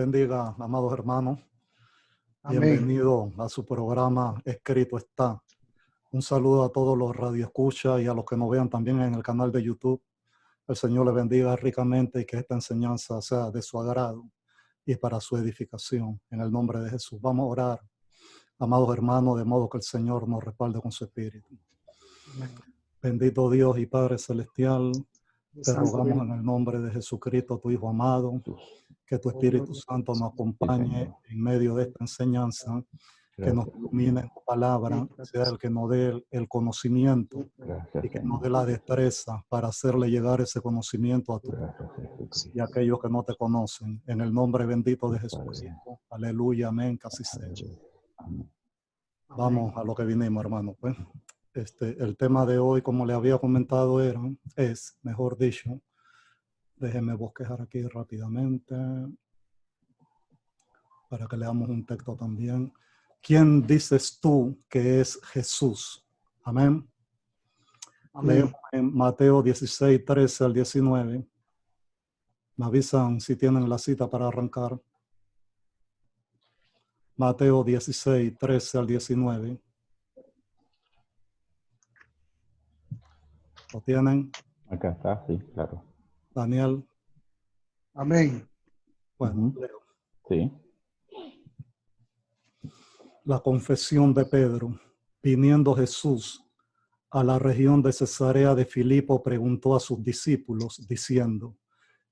bendiga, amados hermanos. Amén. Bienvenido a su programa Escrito Está. Un saludo a todos los radioescuchas y a los que nos vean también en el canal de YouTube. El Señor le bendiga ricamente y que esta enseñanza sea de su agrado y para su edificación. En el nombre de Jesús. Vamos a orar, amados hermanos, de modo que el Señor nos respalde con su espíritu. Amén. Bendito Dios y Padre Celestial, te Santo rogamos Dios. en el nombre de Jesucristo, tu Hijo amado, que tu Espíritu Santo nos acompañe en medio de esta enseñanza, que nos ilumine en tu palabra, sea el que nos dé el conocimiento y que nos dé la destreza para hacerle llegar ese conocimiento a tu y a aquellos que no te conocen. En el nombre bendito de Jesucristo. Aleluya, amén, casi sea. Vamos a lo que vinimos, hermano. Pues, el tema de hoy, como le había comentado, mejor dicho, déjenme bosquejar aquí rápidamente para que leamos un texto también. ¿Quién dices tú que es Jesús? Amén. Amén. Leemos en Mateo 16, 13 al 19. Me avisan si tienen la cita para arrancar. Mateo 16, 13 al 19. ¿Lo tienen? Acá está, sí, claro. Daniel. Amén. Bueno, leo. Sí. La confesión de Pedro. Viniendo Jesús a la región de Cesarea de Filipo, preguntó a sus discípulos, diciendo: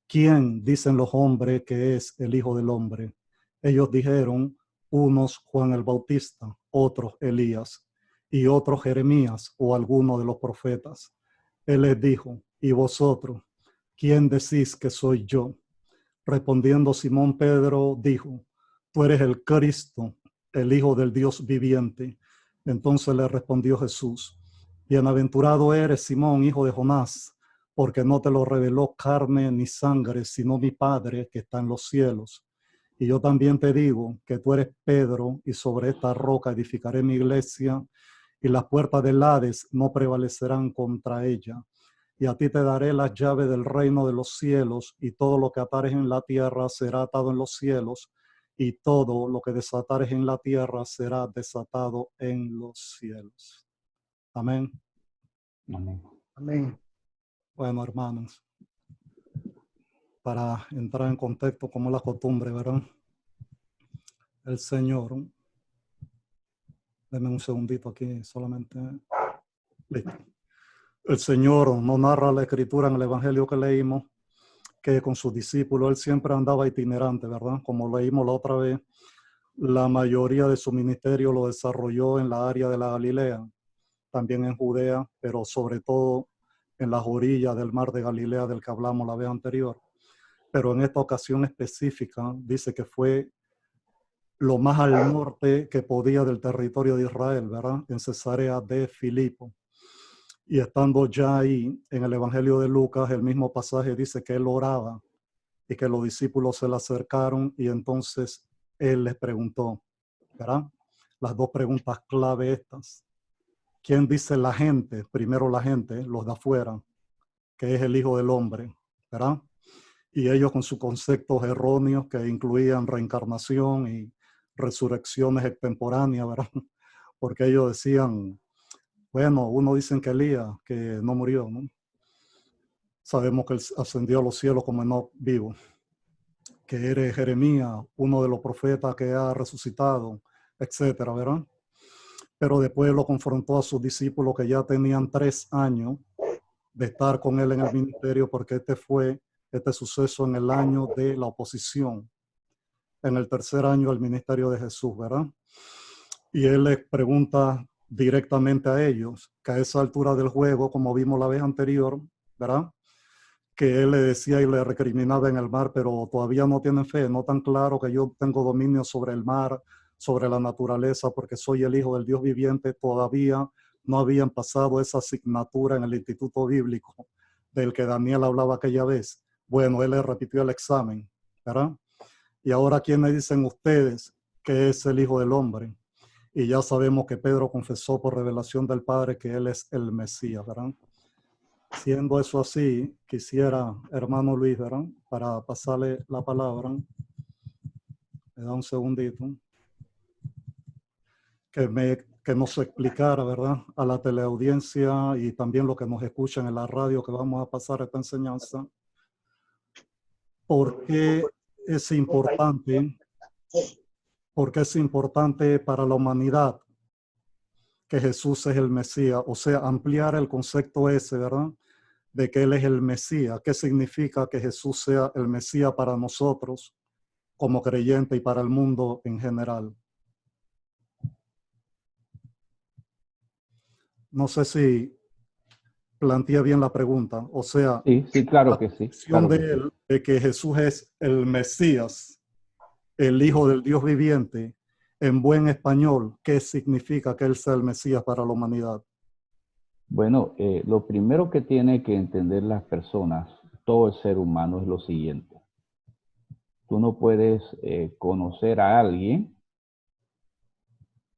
¿quién dicen los hombres que es el Hijo del Hombre? Ellos dijeron, unos Juan el Bautista, otros Elías, y otros Jeremías o alguno de los profetas. Él les dijo: ¿y vosotros, quién decís que soy yo? Respondiendo Simón Pedro dijo: tú eres el Cristo, el Hijo del Dios viviente. Entonces le respondió Jesús: bienaventurado eres, Simón, hijo de Jonás, porque no te lo reveló carne ni sangre, sino mi Padre que está en los cielos. Y yo también te digo que tú eres Pedro, y sobre esta roca edificaré mi iglesia, y las puertas del Hades no prevalecerán contra ella. Y a ti te daré las llaves del reino de los cielos, y todo lo que atares en la tierra será atado en los cielos, y todo lo que desatares en la tierra será desatado en los cielos. Amén. Amén. Amén. Bueno, hermanos, para entrar en contexto como la costumbre, ¿verdad? El Señor, denme un segundito aquí, solamente. Listo. El Señor nos narra la escritura en el evangelio que leímos, que con sus discípulos él siempre andaba itinerante, ¿verdad? Como leímos la otra vez, la mayoría de su ministerio lo desarrolló en la área de la Galilea, también en Judea, pero sobre todo en las orillas del mar de Galilea del que hablamos la vez anterior. Pero en esta ocasión específica dice que fue lo más al norte que podía del territorio de Israel, ¿verdad? En Cesarea de Filipo. Y estando ya ahí, en el Evangelio de Lucas, el mismo pasaje dice que él oraba y que los discípulos se le acercaron y entonces él les preguntó, ¿verdad? Las dos preguntas clave estas. ¿Quién dice la gente? Primero la gente, los de afuera, que es el Hijo del Hombre, ¿verdad? Y ellos con sus conceptos erróneos que incluían reencarnación y resurrecciones extemporáneas, ¿verdad? Porque ellos decían, bueno, uno dicen que Elías, que no murió, ¿no? Sabemos que él ascendió a los cielos como no vivo, que eres Jeremías, uno de los profetas que ha resucitado, etcétera, ¿verdad? Pero después lo confrontó a sus discípulos que ya tenían 3 años de estar con él en el ministerio, porque este suceso en el año de la oposición, en el 3er año del ministerio de Jesús, ¿verdad? Y él les pregunta directamente a ellos, que a esa altura del juego, como vimos la vez anterior, ¿verdad? Que él le decía y le recriminaba en el mar, pero todavía no tienen fe, no tan claro que yo tengo dominio sobre el mar, sobre la naturaleza, porque soy el Hijo del Dios viviente. Todavía no habían pasado esa asignatura en el Instituto Bíblico del que Daniel hablaba aquella vez. Bueno, él le repitió el examen, ¿verdad? Y ahora, ¿quiénes dicen ustedes que es el Hijo del Hombre? Y ya sabemos que Pedro confesó por revelación del Padre que él es el Mesías, ¿verdad? Siendo eso así, quisiera, hermano Luis, ¿verdad?, para pasarle la palabra, Me da un segundito. Que nos explicara, ¿verdad? A la teleaudiencia y también lo que nos escuchan en la radio, que vamos a pasar esta enseñanza. ¿Por qué es importante? Porque es importante para la humanidad que Jesús es el Mesías, o sea, ampliar el concepto ese, ¿verdad? De que Él es el Mesías. ¿Qué significa que Jesús sea el Mesías para nosotros como creyentes y para el mundo en general? No sé si plantea bien la pregunta, o sea, Sí, sí, claro la que sí. definición Claro de que sí. Él, de que Jesús es el Mesías, el Hijo del Dios viviente, en buen español, ¿qué significa que Él sea el Mesías para la humanidad? Bueno, lo primero que tiene que entender las personas, todo el ser humano, es lo siguiente. Tú no puedes conocer a alguien,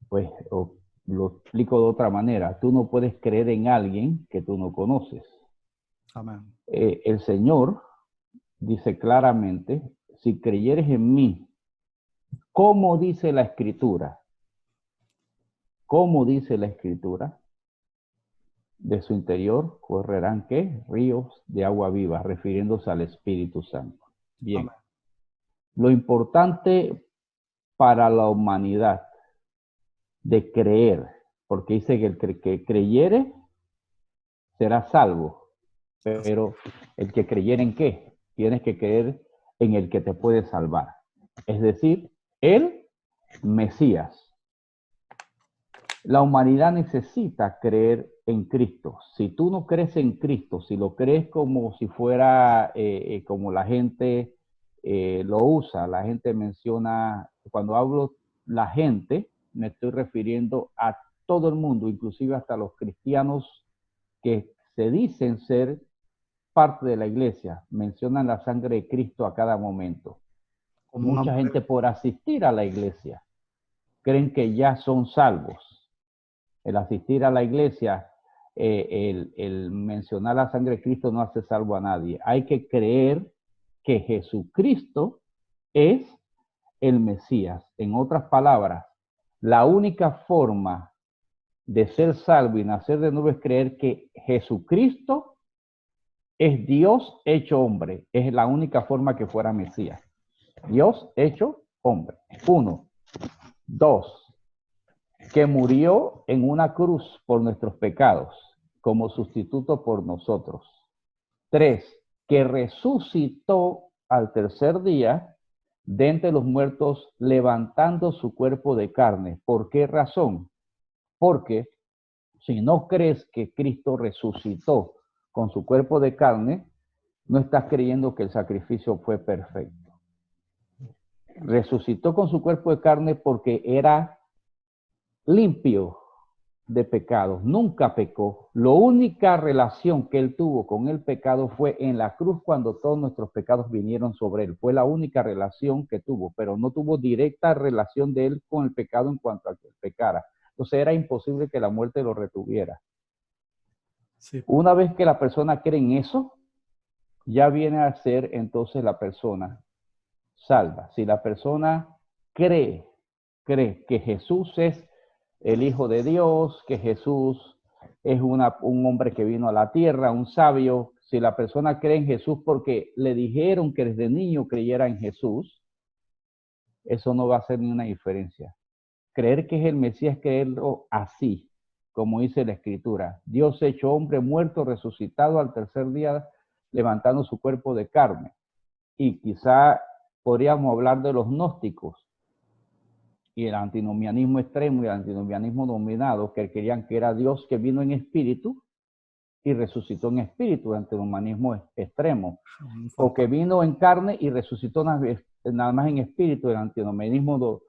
pues, lo explico de otra manera, tú no puedes creer en alguien que tú no conoces. Amén. El Señor dice claramente, si creyeres en mí, ¿cómo dice la Escritura? ¿Cómo dice la Escritura? De su interior correrán, ¿qué? Ríos de agua viva, refiriéndose al Espíritu Santo. Bien. Amén. Lo importante para la humanidad de creer, porque dice que el que creyere será salvo, pero el que creyere en qué, tienes que creer en el que te puede salvar, es decir, el Mesías. La humanidad necesita creer en Cristo. Si tú no crees en Cristo, si lo crees como si fuera como la gente lo usa, la gente menciona, cuando hablo la gente, me estoy refiriendo a todo el mundo, inclusive hasta los cristianos que se dicen ser parte de la iglesia, mencionan la sangre de Cristo a cada momento. Como una Mucha mujer. gente por asistir a la iglesia creen que ya son salvos. El asistir a la iglesia, el mencionar la sangre de Cristo no hace salvo a nadie. Hay que creer que Jesucristo es el Mesías. En otras palabras, la única forma de ser salvo y nacer de nuevo es creer que Jesucristo es Dios hecho hombre. Es la única forma que fuera Mesías. Dios hecho hombre. 1. 2. Que murió en una cruz por nuestros pecados, como sustituto por nosotros. 3. Que resucitó al tercer día de entre los muertos, levantando su cuerpo de carne. ¿Por qué razón? Porque si no crees que Cristo resucitó con su cuerpo de carne, no estás creyendo que el sacrificio fue perfecto. Resucitó con su cuerpo de carne porque era limpio de pecados, nunca pecó. La única relación que él tuvo con el pecado fue en la cruz cuando todos nuestros pecados vinieron sobre él. Fue la única relación que tuvo, pero no tuvo directa relación de él con el pecado en cuanto a que él pecara. Entonces era imposible que la muerte lo retuviera. Sí. Una vez que la persona cree en eso, ya viene a ser entonces la persona salva. Si la persona cree que Jesús es el Hijo de Dios, que Jesús es un hombre que vino a la tierra, un sabio, si la persona cree en Jesús porque le dijeron que desde niño creyera en Jesús, eso no va a hacer ni una diferencia. Creer que es el Mesías, creerlo así, como dice la Escritura. Dios hecho hombre, muerto, resucitado al tercer día, levantando su cuerpo de carne. Y quizá podríamos hablar de los gnósticos y el antinomianismo extremo y el antinomianismo dominado, que querían que era Dios que vino en espíritu y resucitó en espíritu, el antinomianismo extremo, o que vino en carne y resucitó nada más en espíritu, el antinomianismo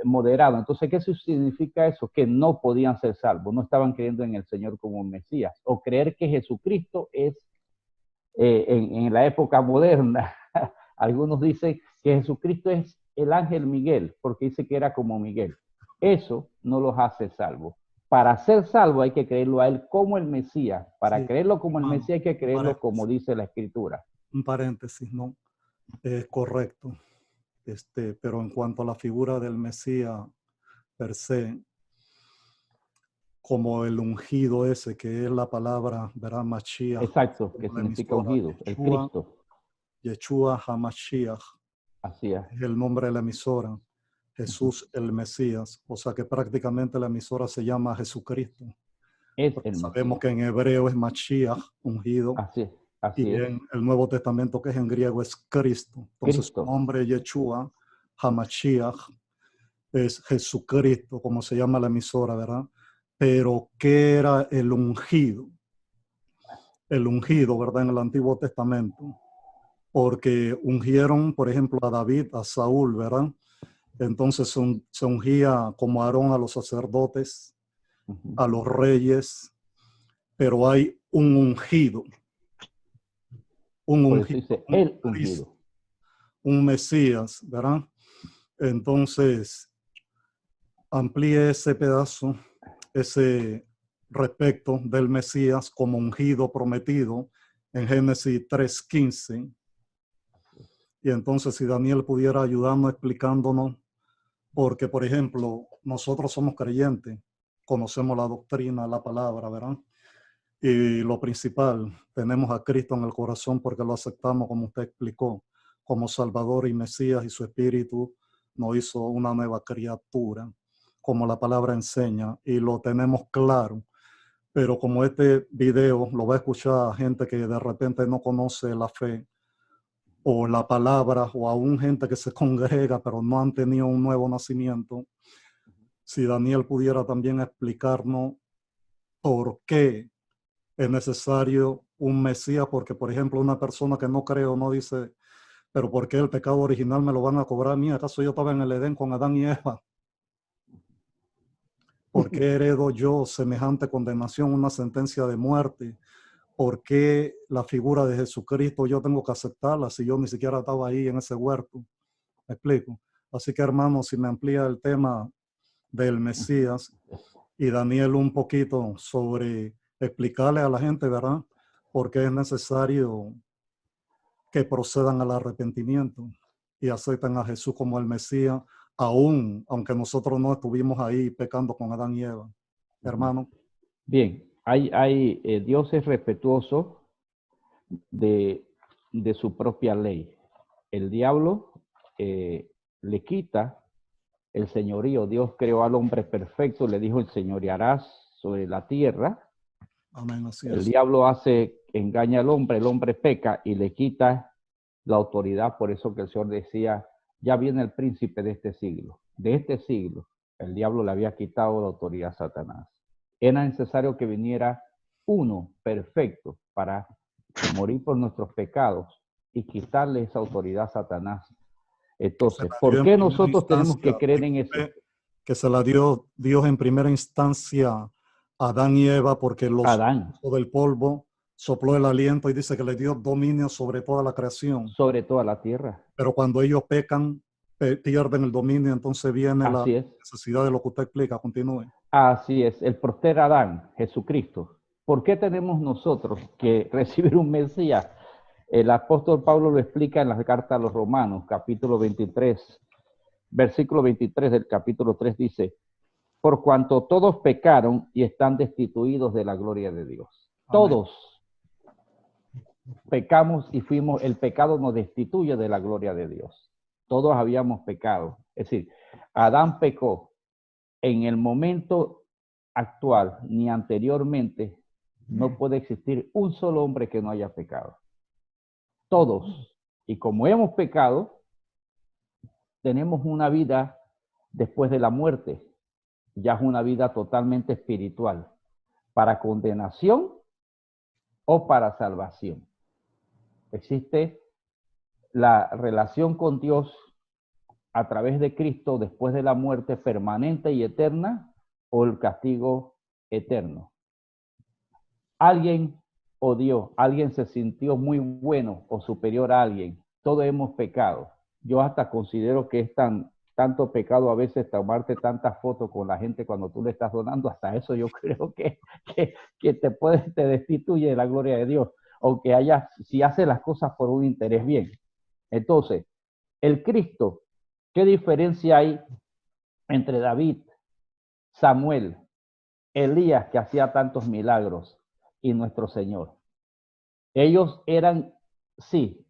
moderado. Entonces, ¿qué significa eso? Que no podían ser salvos, no estaban creyendo en el Señor como Mesías, o creer que Jesucristo es, en la época moderna, algunos dicen que Jesucristo es el ángel Miguel, porque dice que era como Miguel. Eso no los hace salvos. Para ser salvo hay que creerlo a él como el Mesías. Para creerlo como el Mesías hay que creerlo como dice la Escritura. Un paréntesis, ¿no? Es correcto. pero en cuanto a la figura del Mesías per se, como el ungido ese, que es la palabra, ¿verdad? Mashiach. Exacto, que como la significa emisora, ungido, el Yeshua, Cristo. Yeshua HaMashiach, Así es. es el nombre de la emisora. Jesús el Mesías, o sea que prácticamente la emisora se llama Jesucristo. Es Porque el sabemos Mesías. que en hebreo es Mashiach, ungido, Así es. y Así es. en el Nuevo Testamento, que es en griego, es Cristo. Entonces su Cristo. nombre Yeshua HaMashiach es Jesucristo, como se llama la emisora, ¿verdad? Pero ¿qué era el ungido? El ungido, ¿verdad? En el Antiguo Testamento. Porque ungieron, por ejemplo, a David, a Saúl, ¿verdad? Entonces se ungía como Aarón a los sacerdotes, Ujú. a los reyes, pero hay un ungido, un Por eso ungido, dice un el Cristo, ungido. un Mesías, ¿verdad? Entonces, amplíe ese pedazo, ese respecto del Mesías como ungido prometido en Génesis 3:15. Y entonces si Daniel pudiera ayudarnos explicándonos, porque por ejemplo, nosotros somos creyentes, conocemos la doctrina, la palabra, ¿verdad? Y lo principal, tenemos a Cristo en el corazón porque lo aceptamos, como usted explicó, como Salvador y Mesías, y su Espíritu nos hizo una nueva criatura, como la palabra enseña, y lo tenemos claro. Pero como este video lo va a escuchar gente que de repente no conoce la fe o la palabra, o aún gente que se congrega pero no han tenido un nuevo nacimiento, si Daniel pudiera también explicarnos por qué es necesario un Mesías, porque por ejemplo una persona que no cree o no dice, pero ¿por qué el pecado original me lo van a cobrar a mí? ¿Acaso yo estaba en el Edén con Adán y Eva? ¿Por qué heredo yo semejante condenación, una sentencia de muerte? ¿Por qué la figura de Jesucristo yo tengo que aceptarla si yo ni siquiera estaba ahí en ese huerto? ¿Me explico? Así que hermano, si me amplía el tema del Mesías y Daniel un poquito sobre explicarle a la gente, ¿verdad? Por qué es necesario que procedan al arrepentimiento y acepten a Jesús como el Mesías, aún aunque nosotros no estuvimos ahí pecando con Adán y Eva. Hermano. Bien, Dios es respetuoso de su propia ley. El diablo le quita el señorío. Dios creó al hombre perfecto, le dijo, enseñorearás sobre la tierra. Amén, así El es. diablo engaña al hombre, el hombre peca y le quita la autoridad. Por eso que el Señor decía, ya viene el príncipe de este siglo. De este siglo, el diablo le había quitado la autoridad a Satanás. Era necesario que viniera uno perfecto para morir por nuestros pecados y quitarle esa autoridad a Satanás. Entonces, ¿por qué nosotros tenemos que creer en eso? Que se la dio Dios en primera instancia a Adán y Eva, porque los Adán, del polvo sopló el aliento y dice que le dio dominio sobre toda la creación. sobre toda la tierra. Pero cuando ellos pecan, pierden el dominio, entonces viene la Así es. necesidad de lo que usted explica. Continúe. Así es, el próster Adán, Jesucristo. ¿Por qué tenemos nosotros que recibir un Mesías? El apóstol Pablo lo explica en la carta a los Romanos, capítulo 23, versículo 23 del capítulo 3 dice, por cuanto todos pecaron y están destituidos de la gloria de Dios. Amén. Todos pecamos y el pecado nos destituye de la gloria de Dios. Todos habíamos pecado. Es decir, Adán pecó. En el momento actual ni anteriormente no puede existir un solo hombre que no haya pecado. Todos. Y como hemos pecado, tenemos una vida después de la muerte. Ya es una vida totalmente espiritual. Para condenación o para salvación. Existe la relación con Dios a través de Cristo después de la muerte permanente y eterna o el castigo eterno. Alguien odió, alguien se sintió muy bueno o superior a alguien. Todos hemos pecado. Yo hasta considero que es tanto pecado a veces tomarte tantas fotos con la gente cuando tú le estás donando. Hasta eso yo creo que te destituye de la gloria de Dios. Aunque si haces las cosas por un interés bien. Entonces, el Cristo ¿Qué diferencia hay entre David, Samuel, Elías, que hacía tantos milagros, y nuestro Señor? Ellos eran, sí,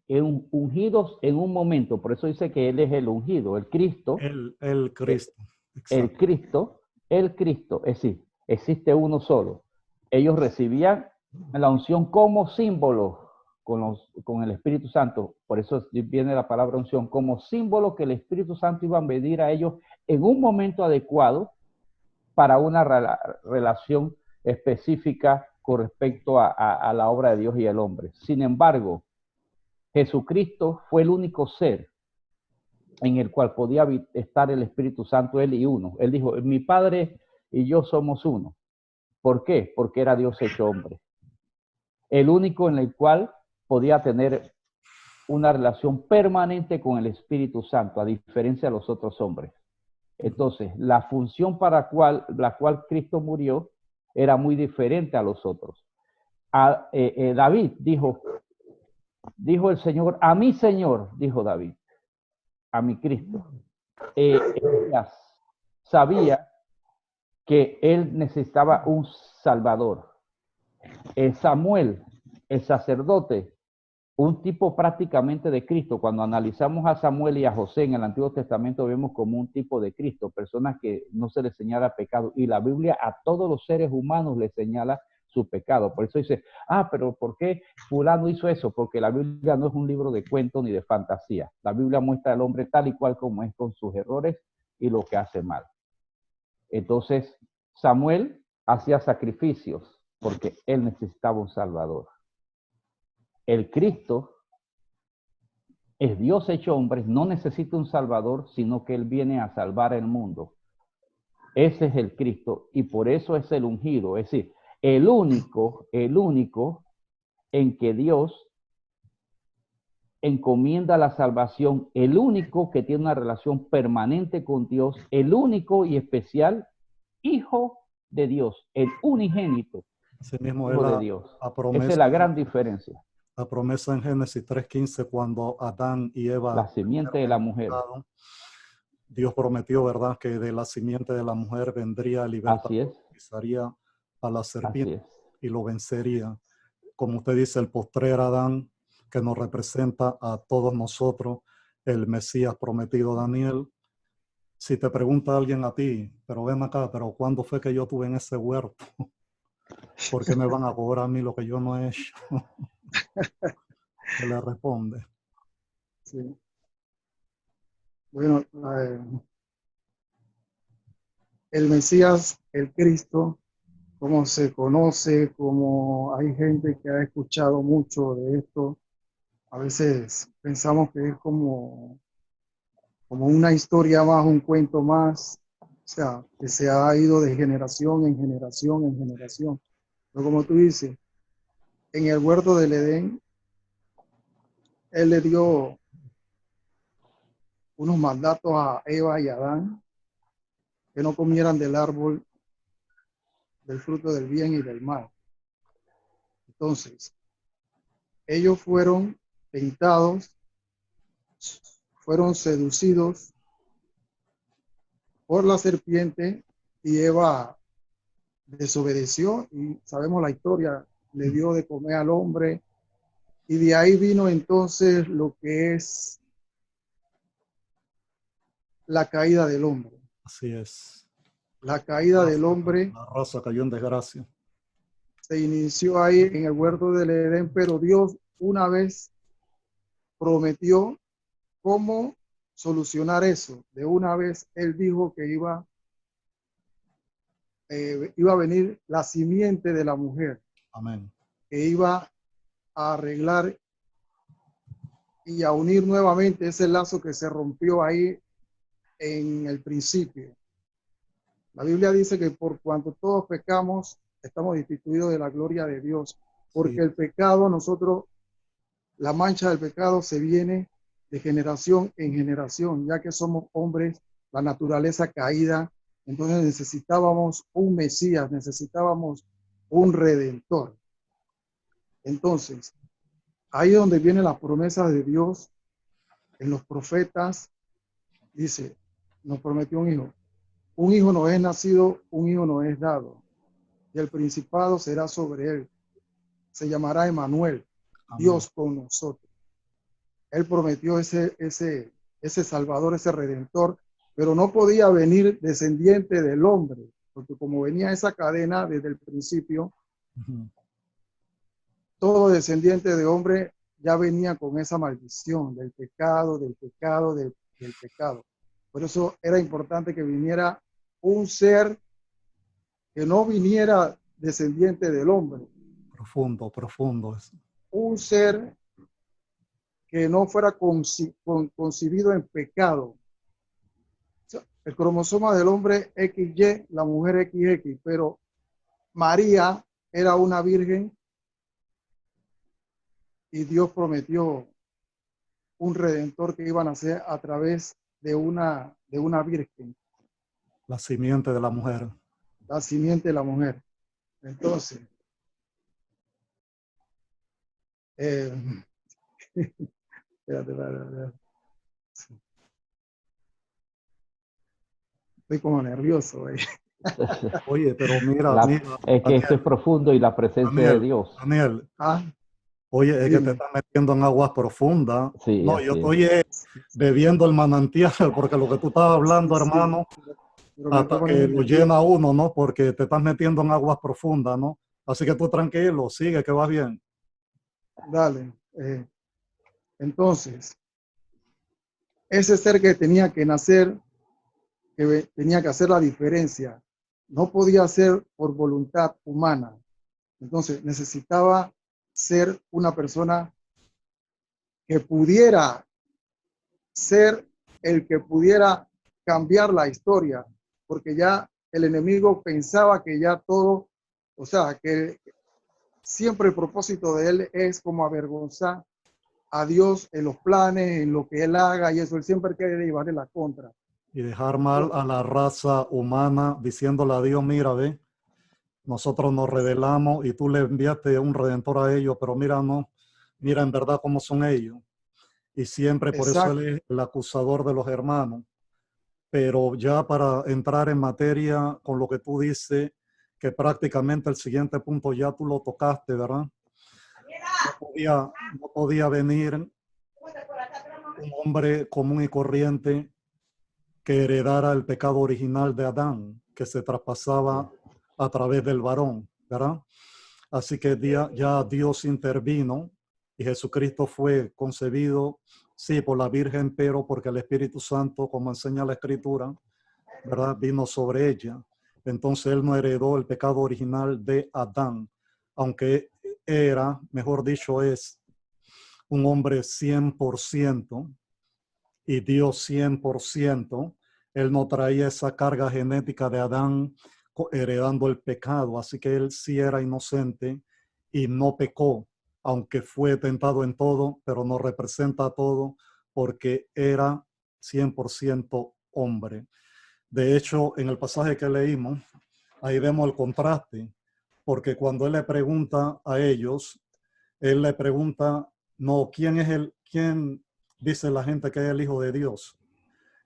ungidos en un momento, por eso dice que Él es el ungido, el Cristo, El Cristo. el Exacto. Cristo, el Cristo, es decir, existe uno solo. Ellos recibían la unción como símbolo con el Espíritu Santo, por eso viene la palabra unción, como símbolo que el Espíritu Santo iba a medir a ellos en un momento adecuado para una relación específica con respecto a la obra de Dios y el hombre. Sin embargo, Jesucristo fue el único ser en el cual podía estar el Espíritu Santo, Él y uno. Él dijo, mi Padre y yo somos uno. ¿Por qué? Porque era Dios hecho hombre. El único en el cual podía tener una relación permanente con el Espíritu Santo, a diferencia de los otros hombres. Entonces, la función para la cual Cristo murió era muy diferente a los otros. David dijo el Señor, a mi Señor, dijo David, a mi Cristo. Elías sabía que él necesitaba un Salvador. Samuel, el sacerdote, un tipo prácticamente de Cristo. Cuando analizamos a Samuel y a José en el Antiguo Testamento, vemos como un tipo de Cristo, personas que no se les señala pecado. Y la Biblia a todos los seres humanos les señala su pecado. Por eso dice, pero ¿por qué fulano hizo eso? Porque la Biblia no es un libro de cuentos ni de fantasía. La Biblia muestra al hombre tal y cual como es, con sus errores y lo que hace mal. Entonces, Samuel hacía sacrificios porque él necesitaba un Salvador. El Cristo es Dios hecho hombre, no necesita un Salvador, sino que Él viene a salvar el mundo. Ese es el Cristo y por eso es el ungido, es decir, el único en que Dios encomienda la salvación, el único que tiene una relación permanente con Dios, el único y especial Hijo de Dios, el unigénito Así mismo Hijo es de Dios. la Esa promesa, es la gran diferencia. la promesa en Génesis 3:15, cuando Adán y Eva La simiente de la mujer. Dios prometió, ¿verdad?, que de la simiente de la mujer vendría libertad, Así es. pisaría a la serpiente Así es. y lo vencería. Como usted dice, el postrer Adán, que nos representa a todos nosotros, el Mesías prometido Daniel. Si te pregunta alguien a ti, pero ven acá, pero ¿cuándo fue que yo estuve en ese huerto? ¿Por qué me van a cobrar a mí lo que yo no he hecho? ¿Qué le responde? Sí. Bueno, el Mesías, el Cristo, como se conoce, como hay gente que ha escuchado mucho de esto, a veces pensamos que es como una historia más, un cuento más, o sea, que se ha ido de generación en generación en generación. Pero como tú dices, en el huerto del Edén, Él le dio unos mandatos a Eva y a Adán, que no comieran del árbol del fruto del bien y del mal. Entonces, ellos fueron tentados, fueron seducidos por la serpiente y Eva desobedeció y sabemos la historia, le dio de comer al hombre y de ahí vino entonces lo que es la caída del hombre. Así es. La caída del hombre La raza cayó en desgracia. se inició ahí en el huerto del Edén, pero Dios una vez prometió cómo solucionar eso. De una vez Él dijo que iba a venir la simiente de la mujer, Amén. que iba a arreglar y a unir nuevamente ese lazo que se rompió ahí en el principio. La Biblia dice que por cuanto todos pecamos, estamos destituidos de la gloria de Dios, porque Sí. el pecado, la mancha del pecado se viene de generación en generación, ya que somos hombres, la naturaleza caída, entonces necesitábamos un Mesías, necesitábamos un Redentor. Entonces, ahí es donde vienen las promesas de Dios en los profetas dice, nos prometió un hijo. Un hijo no es nacido, un hijo no es dado. Y el principado será sobre él. Se llamará Emmanuel, Amén. Dios con nosotros. Él prometió ese Salvador, ese Redentor, pero no podía venir descendiente del hombre, porque como venía esa cadena desde el principio, todo descendiente de hombre ya venía con esa maldición del pecado, del pecado, del pecado. Por eso era importante que viniera un ser que no viniera descendiente del hombre. Profundo, profundo. Un ser que no fuera concebido en pecado. El cromosoma del hombre XY, la mujer XX, pero María era una virgen y Dios prometió un redentor que iba a nacer a través de una virgen. La simiente de la mujer. La simiente de la mujer. Entonces, espérate. Estoy como nervioso. Oye, pero mira, es que esto es profundo y la presencia de Dios. Daniel, Ah, oye, es dime. que te estás metiendo en aguas profundas. Sí, no, yo estoy bebiendo el manantial, porque lo que tú estabas hablando, Sí, hermano, pero me hasta que lo llena uno, ¿no? Porque te estás metiendo en aguas profundas, ¿no? Así que tú tranquilo, sigue, que vas bien. Dale. Entonces, ese ser que tenía que nacer, que tenía que hacer la diferencia, no podía ser por voluntad humana. Entonces, necesitaba ser una persona que pudiera ser el que pudiera cambiar la historia, porque ya el enemigo pensaba que ya todo, o sea, que siempre el propósito de él es como avergonzar a Dios en los planes, en lo que él haga, y eso él siempre quiere llevarle la contra. Y dejar mal a la raza humana diciéndole a Dios, mira, ve, nosotros nos rebelamos y tú le enviaste un redentor a ellos, pero mira, no, mira en verdad cómo son ellos. Y siempre por eso él es el acusador de los hermanos. Pero ya para entrar en materia con lo que tú dices, que prácticamente el siguiente punto ya tú lo tocaste, ¿verdad? No podía venir un hombre común y corriente que heredara el pecado original de Adán, que se traspasaba a través del varón, ¿verdad? Así que ya Dios intervino y Jesucristo fue concebido, sí, por la Virgen, pero porque el Espíritu Santo, como enseña la Escritura, ¿verdad?, vino sobre ella. Entonces él no heredó el pecado original de Adán, aunque era, mejor dicho, es un hombre 100% y Dios 100%. Él no traía esa carga genética de Adán heredando el pecado, así que él sí era inocente y no pecó, aunque fue tentado en todo, pero no representa todo porque era 100% hombre. De hecho, en el pasaje que leímos, ahí vemos el contraste, porque cuando él le pregunta a ellos, él le pregunta, no, quién dice la gente que es el Hijo de Dios?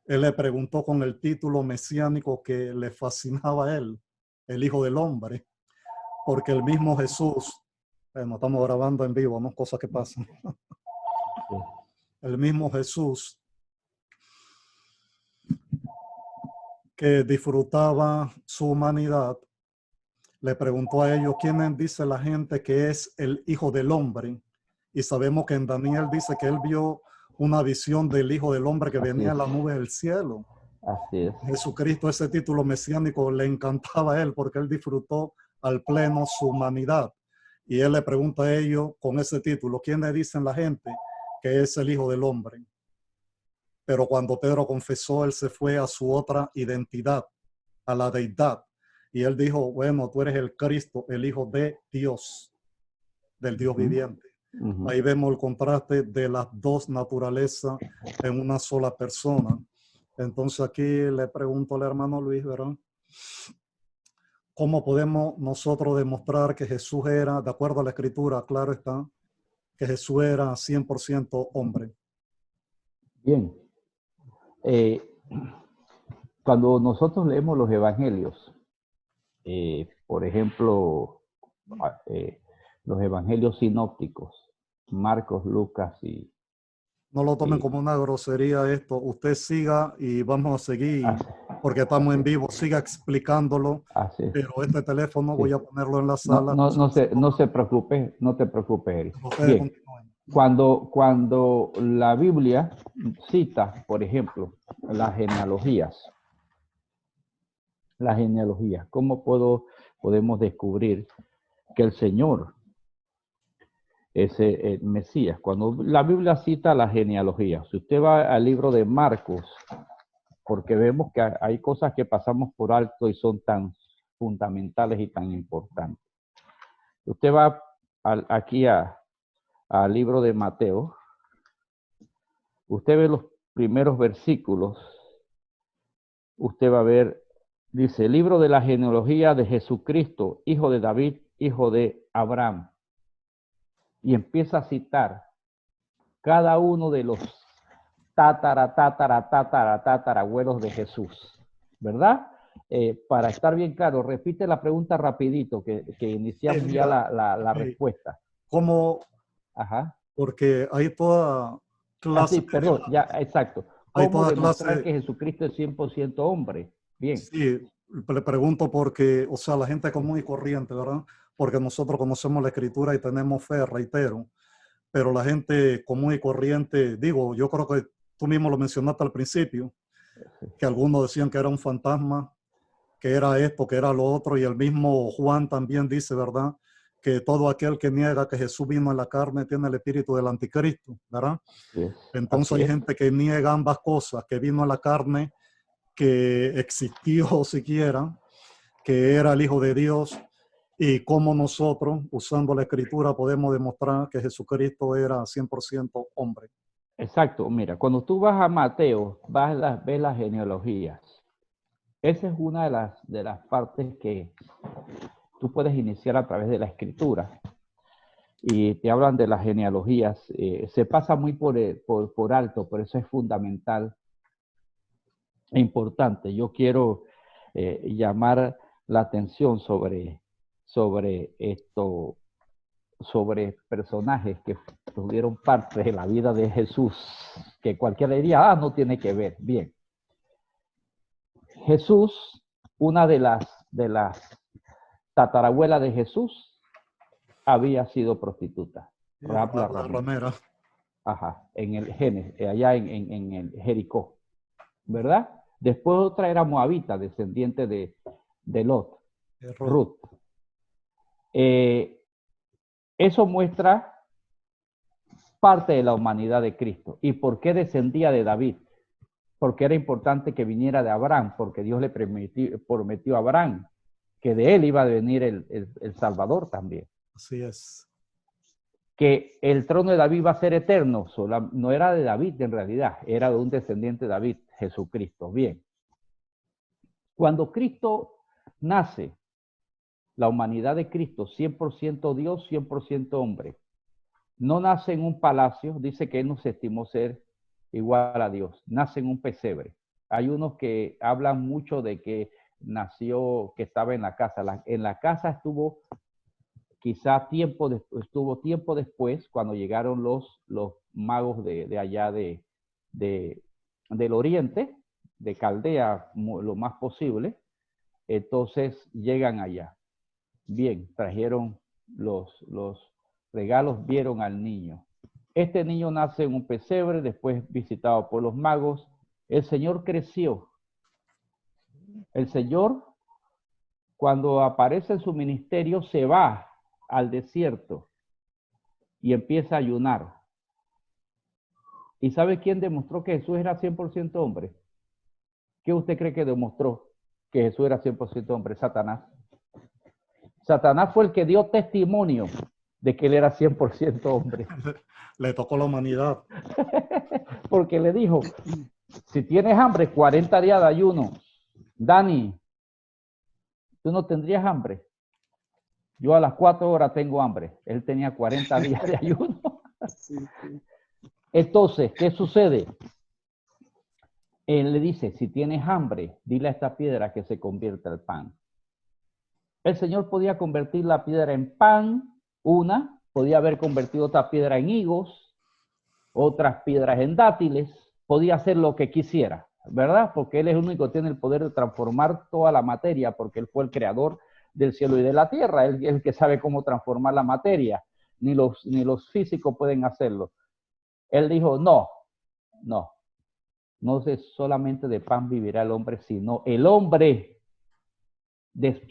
Él le preguntó con el título mesiánico que le fascinaba a él, el Hijo del Hombre, porque el mismo Jesús, bueno, estamos grabando en vivo, ¿no? Cosas que pasan. El mismo Jesús que disfrutaba su humanidad, le preguntó a ellos, ¿quién dice la gente que es el Hijo del Hombre? Y sabemos que en Daniel dice que él vio una visión del Hijo del Hombre que venía en la nube del cielo. Así es. Jesucristo, ese título mesiánico le encantaba a él porque él disfrutó al pleno su humanidad. Y él le pregunta a ellos con ese título, ¿quién le dicen la gente que es el Hijo del Hombre? Pero cuando Pedro confesó, él se fue a su otra identidad, a la deidad. Y él dijo, bueno, tú eres el Cristo, el Hijo de Dios, del Dios viviente. Ahí vemos el contraste de las dos naturalezas en una sola persona. Entonces aquí le pregunto al hermano Luis, ¿verdad? ¿Cómo podemos nosotros demostrar que Jesús era, de acuerdo a la Escritura, claro está, que Jesús era 100% hombre? Bien. Cuando nosotros leemos los evangelios, por ejemplo, los evangelios sinópticos, Marcos, Lucas y... No lo tomen y como una grosería esto. Usted siga y vamos a seguir, así, porque estamos en así, vivo, siga explicándolo. así, Pero este teléfono voy sí. a ponerlo en la No, sala. no se preocupe, no te preocupes, Eric. Ustedes Bien, continúen. cuando la Biblia cita, por ejemplo, las genealogías, ¿cómo podemos descubrir que el Señor es el Mesías? Cuando la Biblia cita la genealogía, si usted va al libro de Marcos, porque vemos que hay cosas que pasamos por alto y son tan fundamentales y tan importantes. Usted va aquí al libro de Mateo, usted ve los primeros versículos, usted va a ver, dice, libro de la genealogía de Jesucristo, hijo de David, hijo de Abraham. Y empieza a citar cada uno de los tatarabuelos de Jesús, ¿verdad? Para estar bien claro, repite la pregunta rapidito, que iniciamos ya la respuesta. ¿Cómo? Ajá. Porque hay toda clase. Sí, perdón, ya, exacto. Hay ¿Cómo toda demostrar clase. que Jesucristo es 100% hombre? Bien. Sí, le pregunto porque, o sea, la gente común y corriente, ¿verdad? Porque nosotros conocemos la escritura y tenemos fe, reitero. Pero la gente común y corriente, digo, yo creo que tú mismo lo mencionaste al principio, que algunos decían que era un fantasma, que era esto, que era lo otro, y el mismo Juan también dice, ¿verdad? Que todo aquel que niega que Jesús vino en la carne tiene el espíritu del anticristo, ¿verdad? Entonces hay gente que niega ambas cosas, que vino en la carne, que existió siquiera, que era el Hijo de Dios, y cómo nosotros, usando la escritura, podemos demostrar que Jesucristo era 100% hombre. Exacto, mira, cuando tú vas a Mateo, ves las genealogías. Esa es una de las partes que tú puedes iniciar a través de la escritura. Y te hablan de las genealogías. Se pasa muy por alto, por eso es fundamental e importante. Yo quiero llamar la atención sobre personajes que tuvieron parte de la vida de Jesús, que cualquiera diría, no tiene que ver. Bien. Jesús, una de las tatarabuelas de Jesús, había sido prostituta. Rahab la ramera. Ajá, en el Génesis, allá en el Jericó, ¿verdad? Después otra era moabita, descendiente de Lot, Ruth. Eso muestra parte de la humanidad de Cristo. ¿Y por qué descendía de David? Porque era importante que viniera de Abraham, porque Dios le prometió a Abraham que de él iba a venir el Salvador también. Así es. Que el trono de David va a ser eterno, no era de David en realidad, era de un descendiente de David, Jesucristo. Bien. Cuando Cristo nace, la humanidad de Cristo, 100% Dios, 100% hombre, no nace en un palacio, dice que él no se estimó ser igual a Dios, nace en un pesebre. Hay unos que hablan mucho de que nació, que estaba en la casa. En la casa estuvo quizá estuvo tiempo después, cuando llegaron los magos de allá del oriente, de Caldea, lo más posible. Entonces llegan allá. Bien, trajeron los regalos, vieron al niño. Este niño nace en un pesebre, después visitado por los magos. El Señor creció. El Señor, cuando aparece en su ministerio, se va al desierto y empieza a ayunar. ¿Y sabe quién demostró que Jesús era 100% hombre? ¿Qué usted cree que demostró que Jesús era 100% hombre? Satanás. Satanás fue el que dio testimonio de que él era 100% hombre. Le tocó la humanidad. Porque le dijo, si tienes hambre, 40 días de ayuno. Dani, ¿tú no tendrías hambre? Yo a las 4 horas tengo hambre. Él tenía 40 días de ayuno. Entonces, ¿qué sucede? Él le dice, si tienes hambre, dile a esta piedra que se convierta en pan. El Señor podía convertir la piedra en pan, podía haber convertido otra piedra en higos, otras piedras en dátiles, podía hacer lo que quisiera, ¿verdad? Porque Él es el único que tiene el poder de transformar toda la materia, porque Él fue el creador del cielo y de la tierra, Él es el que sabe cómo transformar la materia, ni los físicos pueden hacerlo. Él dijo, no solamente de pan vivirá el hombre, sino el hombre,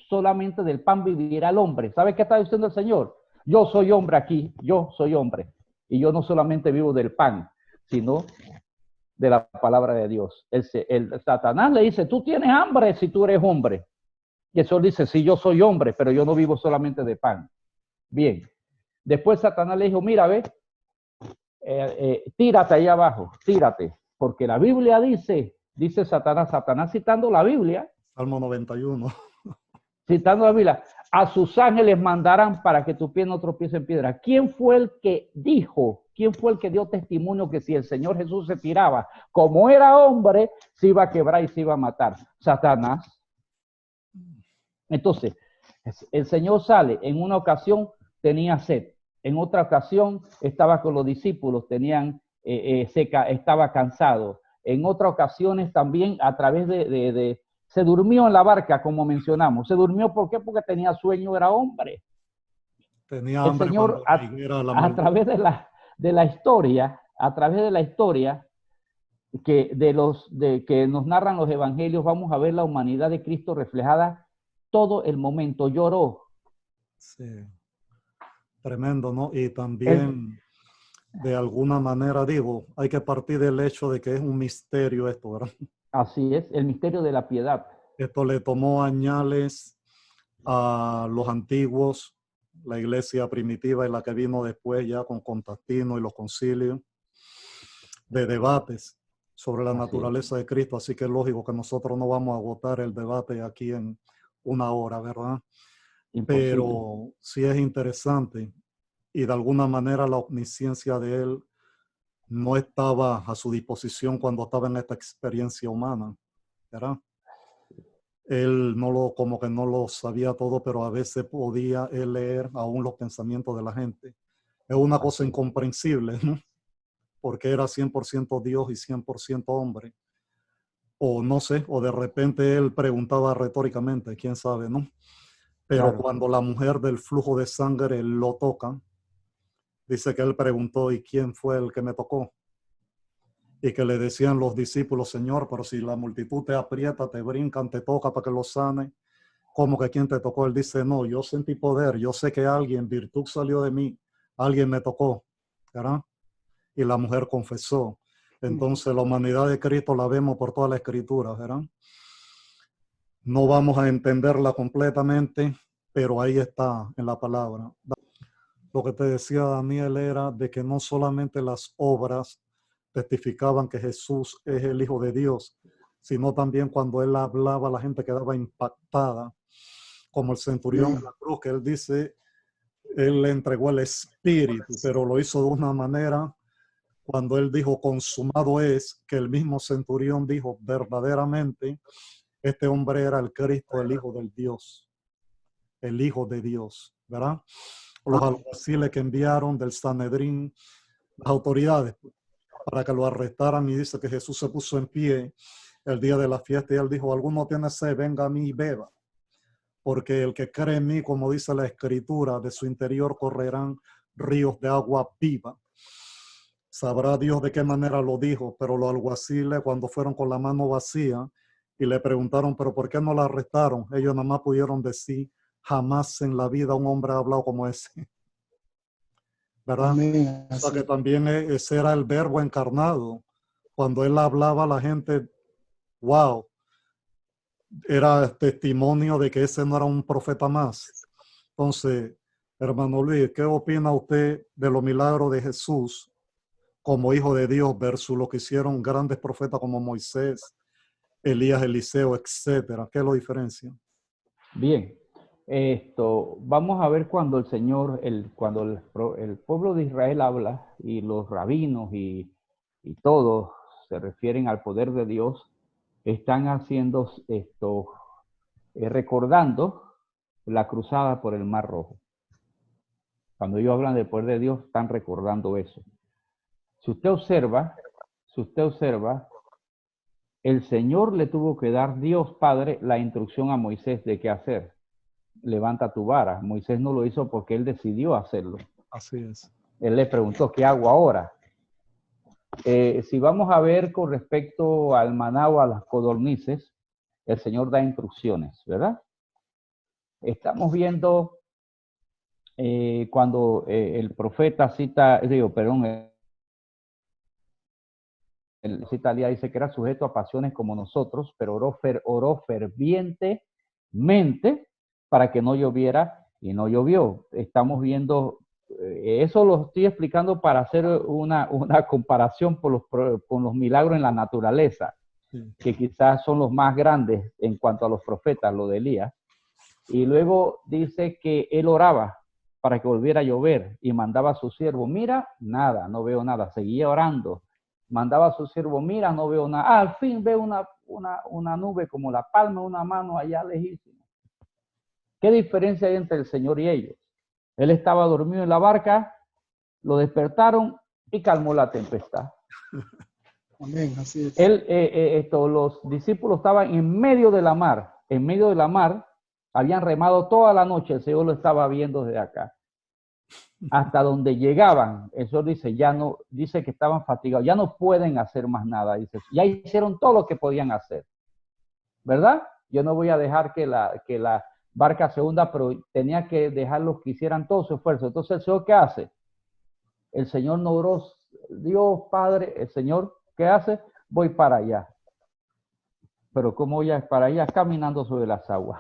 solamente del pan vivirá el hombre. ¿Sabe qué está diciendo el Señor? Yo soy hombre aquí, yo soy hombre. Y yo no solamente vivo del pan, sino de la palabra de Dios. El Satanás le dice, tú tienes hambre si tú eres hombre. Y eso dice, sí, yo soy hombre, pero yo no vivo solamente de pan. Bien. Después Satanás le dijo, mira, ve, tírate ahí abajo, tírate. Porque la Biblia dice Satanás citando la Biblia. Salmo 91. Citando la Biblia, a sus ángeles mandarán para que tu pie no tropiece en piedra. ¿Quién fue el que dijo? ¿Quién fue el que dio testimonio que si el Señor Jesús se tiraba, como era hombre, se iba a quebrar y se iba a matar? Satanás. Entonces, el Señor sale, en una ocasión tenía sed, en otra ocasión estaba con los discípulos, estaba cansado. En otras ocasiones también a través se durmió en la barca, como mencionamos. Se durmió, ¿por qué? Porque tenía sueño, era hombre. Tenía hambre. El Señor, a través de la historia, que nos narran los evangelios, vamos a ver la humanidad de Cristo reflejada todo el momento. Lloró. Sí. Tremendo, ¿no? Y también, de alguna manera, digo, hay que partir del hecho de que es un misterio esto, ¿verdad? Así es, el misterio de la piedad. Esto le tomó añales a los antiguos, la iglesia primitiva y la que vino después ya con Constantino y los concilios, de debates sobre la naturaleza de Cristo. Así que es lógico que nosotros no vamos a agotar el debate aquí en una hora, ¿verdad? Imposible. Pero sí es interesante y de alguna manera la omnisciencia de él no estaba a su disposición cuando estaba en esta experiencia humana, ¿verdad? Él como que no lo sabía todo, pero a veces podía él leer aún los pensamientos de la gente. Es una cosa incomprensible, ¿no? Porque era 100% Dios y 100% hombre. O no sé, o de repente él preguntaba retóricamente, quién sabe, ¿no? Pero claro, cuando la mujer del flujo de sangre lo toca, dice que él preguntó, ¿y quién fue el que me tocó? Y que le decían los discípulos, Señor, pero si la multitud te aprieta, te brincan, te toca para que lo sane, ¿cómo que quién te tocó? Él dice, no, yo sentí poder, yo sé que alguien, virtud salió de mí, alguien me tocó, ¿verdad? Y la mujer confesó. Entonces la humanidad de Cristo la vemos por toda la escritura, ¿verdad? No vamos a entenderla completamente, pero ahí está en la palabra. Lo que te decía Daniel era de que no solamente las obras testificaban que Jesús es el Hijo de Dios, sino también cuando él hablaba la gente quedaba impactada, como el centurión de la cruz, que él dice, él le entregó el Espíritu, pero lo hizo de una manera, cuando él dijo consumado es, que el mismo centurión dijo verdaderamente, este hombre era el Cristo, el Hijo del Dios, el Hijo de Dios, ¿verdad? Los alguaciles que enviaron del Sanedrín, las autoridades, para que lo arrestaran, y dice que Jesús se puso en pie el día de la fiesta y él dijo, alguno tiene sed, venga a mí y beba, porque el que cree en mí, como dice la escritura, de su interior correrán ríos de agua viva. Sabrá Dios de qué manera lo dijo, pero los alguaciles cuando fueron con la mano vacía y le preguntaron, pero ¿por qué no la arrestaron? Ellos nada más pudieron decir, jamás en la vida un hombre ha hablado como ese. ¿Verdad? Amén. O sea que también ese era el verbo encarnado. Cuando él hablaba, la gente, wow, era testimonio de que ese no era un profeta más. Entonces, hermano Luis, ¿qué opina usted de los milagros de Jesús como hijo de Dios versus lo que hicieron grandes profetas como Moisés, Elías, Eliseo, etcétera? ¿Qué lo diferencia? Bien, vamos a ver cuando el Señor, cuando el pueblo de Israel habla y los rabinos y todos se refieren al poder de Dios, están haciendo esto, recordando la cruzada por el Mar Rojo. Cuando ellos hablan del poder de Dios, están recordando eso. Si usted observa, el Señor le tuvo que dar, Dios Padre, la instrucción a Moisés de qué hacer. Levanta tu vara. Moisés no lo hizo porque él decidió hacerlo. Así es. Él le preguntó, ¿qué hago ahora? Si vamos a ver con respecto al maná o a las codornices, el Señor da instrucciones, ¿verdad? Estamos viendo cuando el profeta cita, el cita Elías, dice que era sujeto a pasiones como nosotros, pero oró fervientemente para que no lloviera y no llovió. Estamos viendo, eso lo estoy explicando para hacer una comparación con los milagros en la naturaleza, que quizás son los más grandes en cuanto a los profetas, lo de Elías. Y luego dice que él oraba para que volviera a llover y mandaba a su siervo, mira, nada, no veo nada, seguía orando. Mandaba a su siervo, mira, no veo nada. Al fin veo una nube como la palma de una mano allá lejísimo. ¿Qué diferencia hay entre el Señor y ellos? Él estaba dormido en la barca, lo despertaron y calmó la tempestad. Amén, así es. Los discípulos estaban en medio de la mar, habían remado toda la noche, el Señor lo estaba viendo desde acá. Hasta donde llegaban, el Señor dice, dice que estaban fatigados, ya no pueden hacer más nada, dice, ya hicieron todo lo que podían hacer, ¿verdad? Yo no voy a dejar que la barca se hunda, pero tenía que dejarlos que hicieran todo su esfuerzo. Entonces el Señor, ¿qué hace? El Señor no oró, Dios Padre, el Señor, ¿qué hace? Voy para allá. Pero ¿cómo voy para allá? Caminando sobre las aguas.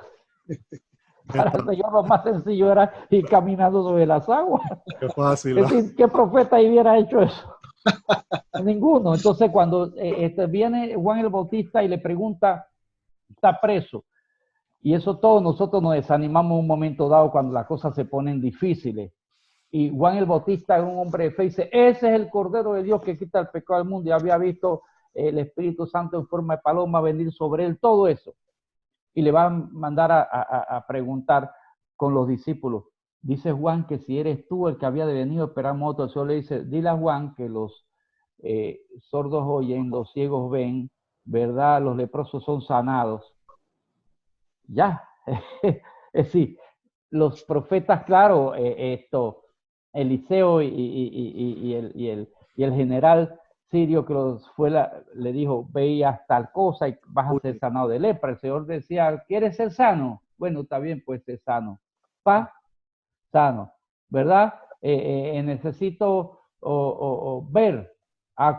Para el Señor lo más sencillo era ir caminando sobre las aguas. Qué fácil. Es decir, ¿qué profeta hubiera hecho eso? Ninguno. Entonces cuando viene Juan el Bautista y le pregunta, está preso. Y eso todos nosotros nos desanimamos en un momento dado cuando las cosas se ponen difíciles. Y Juan el Bautista es un hombre de fe y dice, ese es el Cordero de Dios que quita el pecado del mundo. Y había visto el Espíritu Santo en forma de paloma venir sobre él, todo eso. Y le va a mandar a preguntar con los discípulos. Dice Juan que si eres tú el que había de venir, esperamos otro. El Señor le dice, dile a Juan que los sordos oyen, los ciegos ven, ¿verdad? Los leprosos son sanados. Ya, sí, los profetas, claro, Eliseo y el general sirio que le dijo, veías tal cosa y vas a ser sanado de lepra. El Señor decía, ¿quieres ser sano? Bueno, está bien, pues ser sano. Sano, ¿verdad? Necesito ver.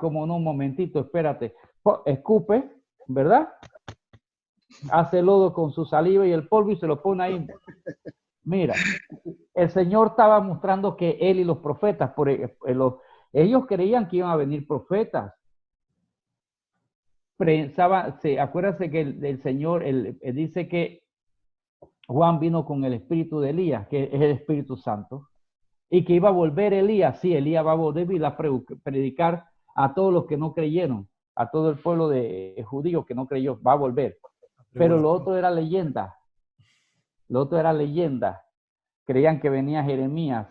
Como no, un momentito, espérate. Escupe, ¿verdad? Hace lodo con su saliva y el polvo y se lo pone ahí. Mira, el Señor estaba mostrando que él y los profetas, ellos creían que iban a venir profetas. Acuérdense que el Señor dice que Juan vino con el espíritu de Elías, que es el Espíritu Santo, y que iba a volver Elías. Sí, Elías va a volver a predicar a todos los que no creyeron, a todo el pueblo de judíos que no creyó, va a volver. Pero lo otro era leyenda. Creían que venía Jeremías.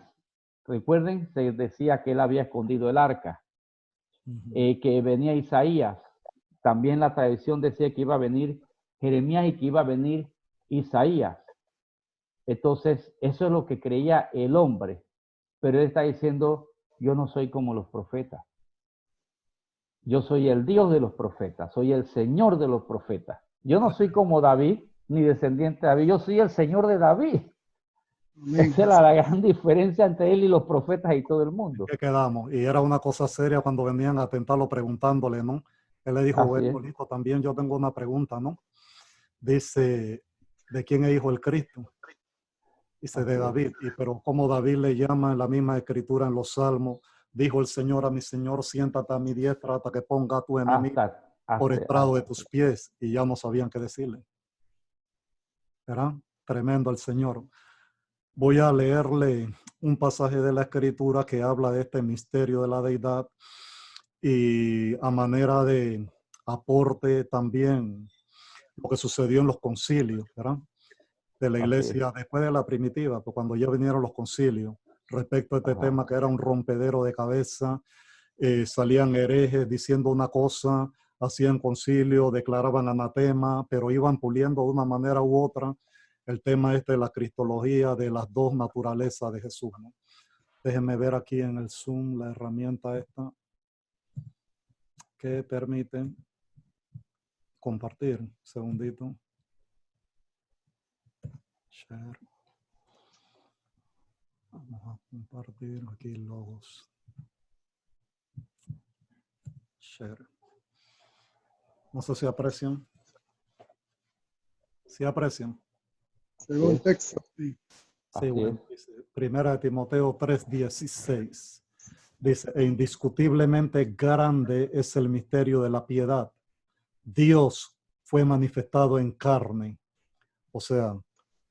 Recuerden, se decía que él había escondido el arca. Que venía Isaías. También la tradición decía que iba a venir Jeremías y que iba a venir Isaías. Entonces, eso es lo que creía el hombre. Pero él está diciendo, yo no soy como los profetas. Yo soy el Dios de los profetas. Soy el Señor de los profetas. Yo no soy como David, ni descendiente de David. Yo soy el Señor de David. Esa es la gran diferencia entre él y los profetas y todo el mundo. ¿Qué quedamos? Y era una cosa seria cuando venían a tentarlo preguntándole, ¿no? Él le dijo, bueno, hijo, también yo tengo una pregunta, ¿no? Dice, ¿de quién es hijo el Cristo? Dice, de David. Pero como David le llama en la misma escritura en los Salmos, dijo el Señor a mi Señor, siéntate a mi diestra hasta que ponga a tu enemigo por estrado de tus pies. Y ya no sabían qué decirle. ¿Verdad? Tremendo el Señor. Voy a leerle un pasaje de la Escritura que habla de este misterio de la deidad y a manera de aporte también lo que sucedió en los concilios, ¿verdad? De la Así es. iglesia después de la primitiva, pues cuando ya vinieron los concilios, respecto a este Ajá. tema que era un rompedero de cabeza, salían herejes diciendo una cosa, hacían concilio, declaraban anatema, pero iban puliendo de una manera u otra el tema este de la cristología de las dos naturalezas de Jesús, ¿no? Déjenme ver aquí en el Zoom la herramienta esta que permite compartir. Un segundito. Share. Vamos a compartir aquí logos. Share. No sé si aprecian. ¿Sí aprecian? Según es. texto, sí. Sí, Así bueno, es. dice, Primera de Timoteo 3:16. Dice, e indiscutiblemente grande es el misterio de la piedad. Dios fue manifestado en carne. O sea,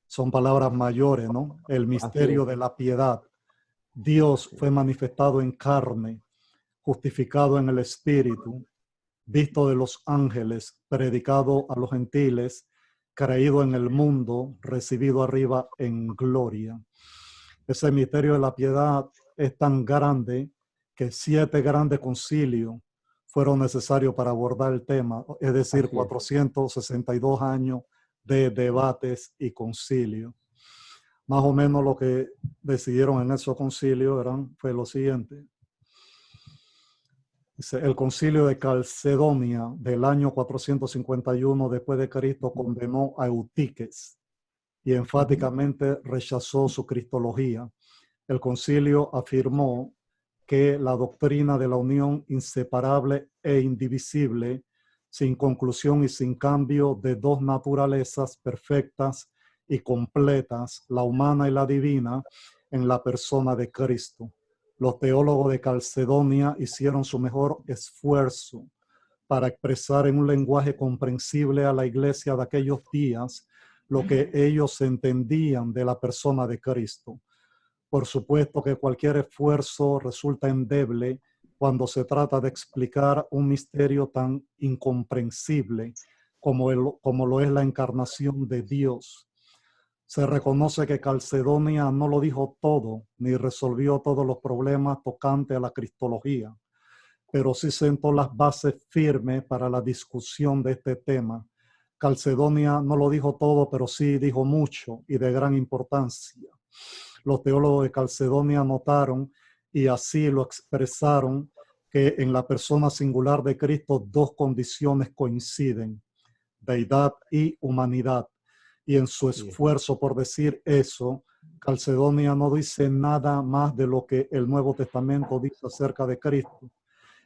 son palabras mayores, ¿no? El misterio es. de la piedad. Dios Así fue es. manifestado en carne, justificado en el Espíritu, visto de los ángeles, predicado a los gentiles, creído en el mundo, recibido arriba en gloria. Ese misterio de la piedad es tan grande que 7 grandes concilios fueron necesarios para abordar el tema, es decir, Así es. 462 años de debates y concilios. Más o menos lo que decidieron en esos concilios fue lo siguiente. El concilio de Calcedonia del año 451 después de Cristo condenó a Eutiques y enfáticamente rechazó su cristología. El concilio afirmó que la doctrina de la unión inseparable e indivisible, sin conclusión y sin cambio de dos naturalezas perfectas y completas, la humana y la divina, en la persona de Cristo. Los teólogos de Calcedonia hicieron su mejor esfuerzo para expresar en un lenguaje comprensible a la iglesia de aquellos días lo que ellos entendían de la persona de Cristo. Por supuesto que cualquier esfuerzo resulta endeble cuando se trata de explicar un misterio tan incomprensible como lo es la encarnación de Dios. Se reconoce que Calcedonia no lo dijo todo, ni resolvió todos los problemas tocantes a la cristología, pero sí sentó las bases firmes para la discusión de este tema. Calcedonia no lo dijo todo, pero sí dijo mucho y de gran importancia. Los teólogos de Calcedonia notaron y así lo expresaron que en la persona singular de Cristo dos condiciones coinciden, deidad y humanidad. Y en su esfuerzo por decir eso, Calcedonia no dice nada más de lo que el Nuevo Testamento dice acerca de Cristo.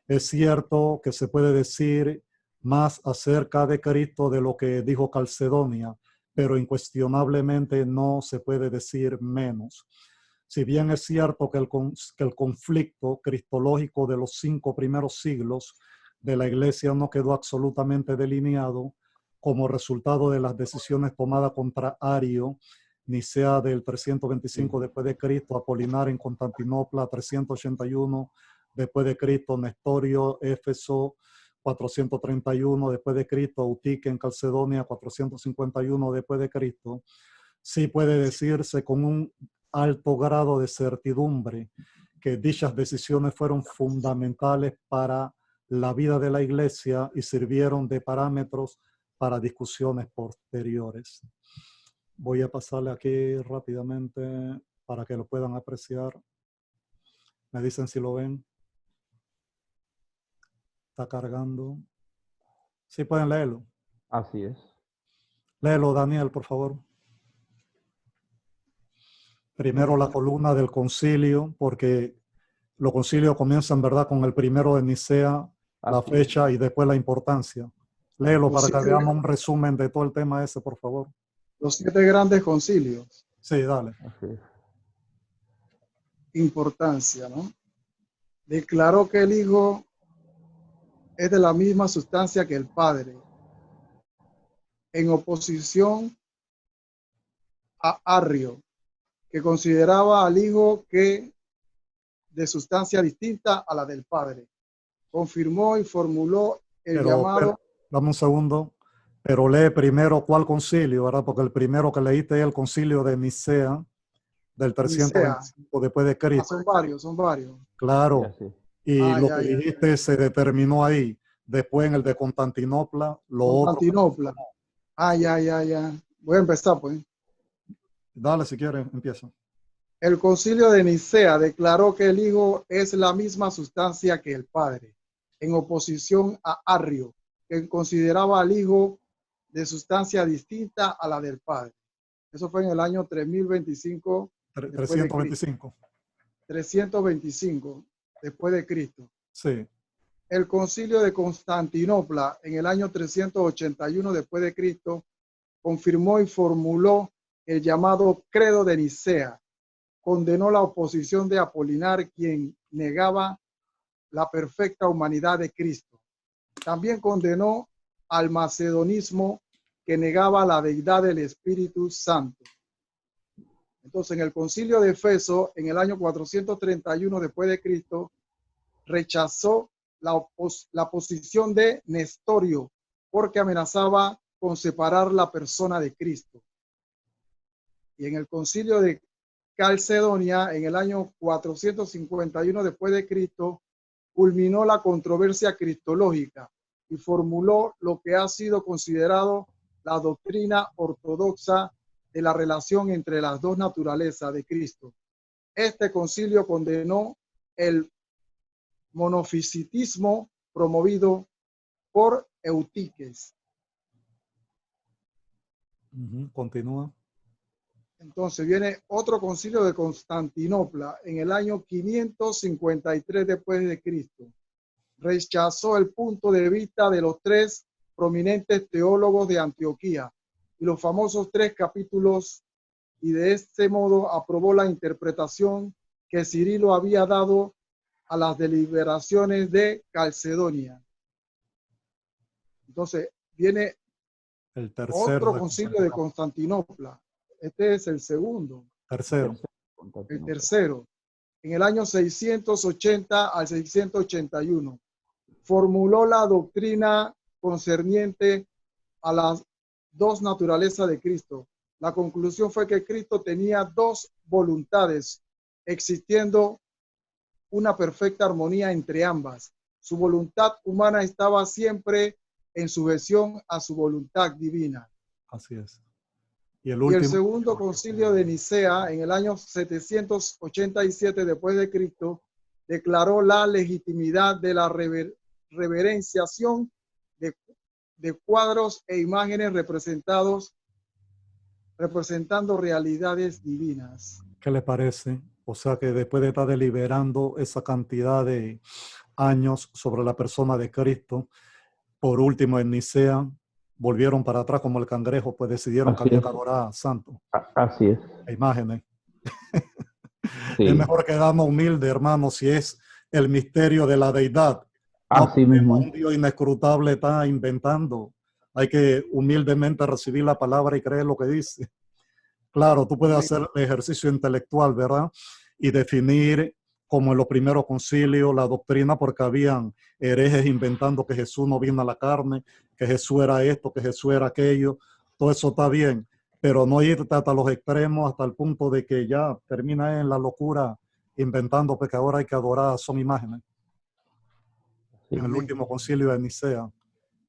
Es cierto que se puede decir más acerca de Cristo de lo que dijo Calcedonia, pero incuestionablemente no se puede decir menos. Si bien es cierto que el conflicto cristológico de los 5 primeros siglos de la Iglesia no quedó absolutamente delineado como resultado de las decisiones tomadas contra Ario, Nicea del 325 después de Cristo, Apolinar en Constantinopla 381 después de Cristo, Nestorio, Éfeso 431 después de Cristo, Eutique en Calcedonia 451 después de Cristo, sí puede decirse con un alto grado de certidumbre que dichas decisiones fueron fundamentales para la vida de la Iglesia y sirvieron de parámetros para discusiones posteriores. Voy a pasarle aquí rápidamente para que lo puedan apreciar. Me dicen si lo ven. Está cargando. Sí pueden leerlo. Así es. Léelo, Daniel, por favor. Primero la columna del concilio, porque los concilios comienzan, ¿verdad?, con el primero de Nicea, la Así es. fecha y después la importancia. Léelo Los para que 7, veamos un resumen de todo el tema ese, por favor. los 7 grandes concilios. Sí, dale. Así es. Importancia, ¿no? Declaró que el Hijo es de la misma sustancia que el Padre, en oposición a Arrio, que consideraba al Hijo que de sustancia distinta a la del Padre. confirmó y formuló el Pero, llamado. dame un segundo, pero lee primero cuál concilio, ¿verdad? Porque el primero que leíste es el concilio de Nicea del Nicea. 325 después de Cristo. Son varios, son varios. Claro. Ya sé. Y lo Ya, que ya, dijiste ya. se determinó ahí. Después en el de Constantinopla, lo otro. Constantinopla. Ya. Voy a empezar, pues. Dale, si quieres, empieza. El concilio de Nicea declaró que el Hijo es la misma sustancia que el Padre, en oposición a Arrio, que consideraba al Hijo de sustancia distinta a la del Padre. Eso fue en el año 3025 después de Cristo. 325. 325 después de Cristo. Sí. El concilio de Constantinopla en el año 381 después de Cristo confirmó y formuló el llamado Credo de Nicea. Condenó la oposición de Apolinar, quien negaba la perfecta humanidad de Cristo. También condenó al macedonismo, que negaba la deidad del Espíritu Santo. Entonces, en el concilio de Efeso, en el año 431 después de Cristo, rechazó la posición de Nestorio, porque amenazaba con separar la persona de Cristo. Y en el concilio de Calcedonia, en el año 451 después de Cristo, culminó la controversia cristológica y formuló lo que ha sido considerado la doctrina ortodoxa de la relación entre las dos naturalezas de Cristo. Este concilio condenó el monofisitismo promovido por Eutiques. Continúa. Entonces viene otro concilio de Constantinopla en el año 553 después de Cristo. Rechazó el punto de vista de los tres prominentes teólogos de Antioquía y los famosos 3 capítulos, y de este modo aprobó la interpretación que Cirilo había dado a las deliberaciones de Calcedonia. Entonces viene el tercero otro concilio de Constantinopla. Este es el segundo. El tercero. En el año 680 al 681. Formuló la doctrina concerniente a las dos naturalezas de Cristo. La conclusión fue que Cristo tenía dos voluntades, existiendo una perfecta armonía entre ambas. Su voluntad humana estaba siempre en sujeción a su voluntad divina. Así es. Y el segundo concilio de Nicea, en el año 787 después de Cristo, declaró la legitimidad de la reverenciación de cuadros e imágenes representando realidades divinas. ¿Qué le parece? O sea que después de estar deliberando esa cantidad de años sobre la persona de Cristo, por último en Nicea, volvieron para atrás como el cangrejo, pues decidieron que había que adorar a santo. Así es. A imágenes. Sí. Es mejor quedarnos humildes, hermanos, si es el misterio de la deidad. Así mismo. Un Dios inescrutable está inventando. Hay que humildemente recibir la palabra y creer lo que dice. Claro, tú puedes hacer el ejercicio intelectual, ¿verdad? Y definir, como en los primeros concilios, la doctrina, porque habían herejes inventando que Jesús no vino a la carne, que Jesús era esto, que Jesús era aquello. Todo eso está bien, pero no irte hasta los extremos, hasta el punto de que ya termina en la locura inventando que ahora hay que adorar, son imágenes. En el último concilio de Nicea.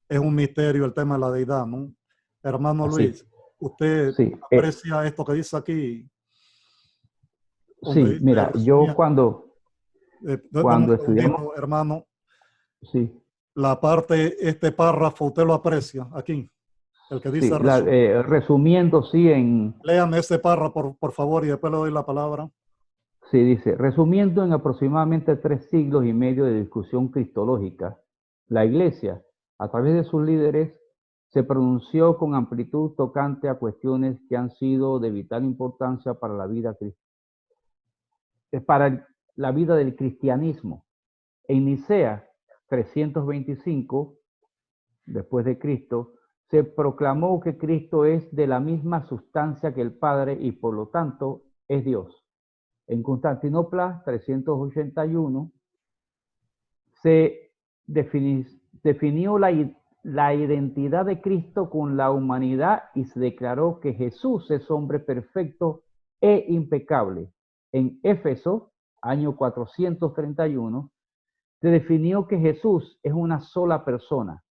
Es un misterio el tema de la deidad, ¿no? Hermano Luis, ¿usted aprecia esto que dice aquí? Sí, mira, yo cuando estudiamos, hermano, la parte, este párrafo, ¿usted lo aprecia aquí? El que dice resumiendo, léame ese párrafo, por favor, y después le doy la palabra. Sí, dice, resumiendo en aproximadamente 3 siglos y medio de discusión cristológica, la Iglesia, a través de sus líderes, se pronunció con amplitud tocante a cuestiones que han sido de vital importancia para la vida del cristianismo. En Nicea 325, después de Cristo, se proclamó que Cristo es de la misma sustancia que el Padre y por lo tanto es Dios. En Constantinopla 381 se definió la identidad de Cristo con la humanidad y se declaró que Jesús es hombre perfecto e impecable. En Éfeso, año 431, se definió que Jesús es una sola persona.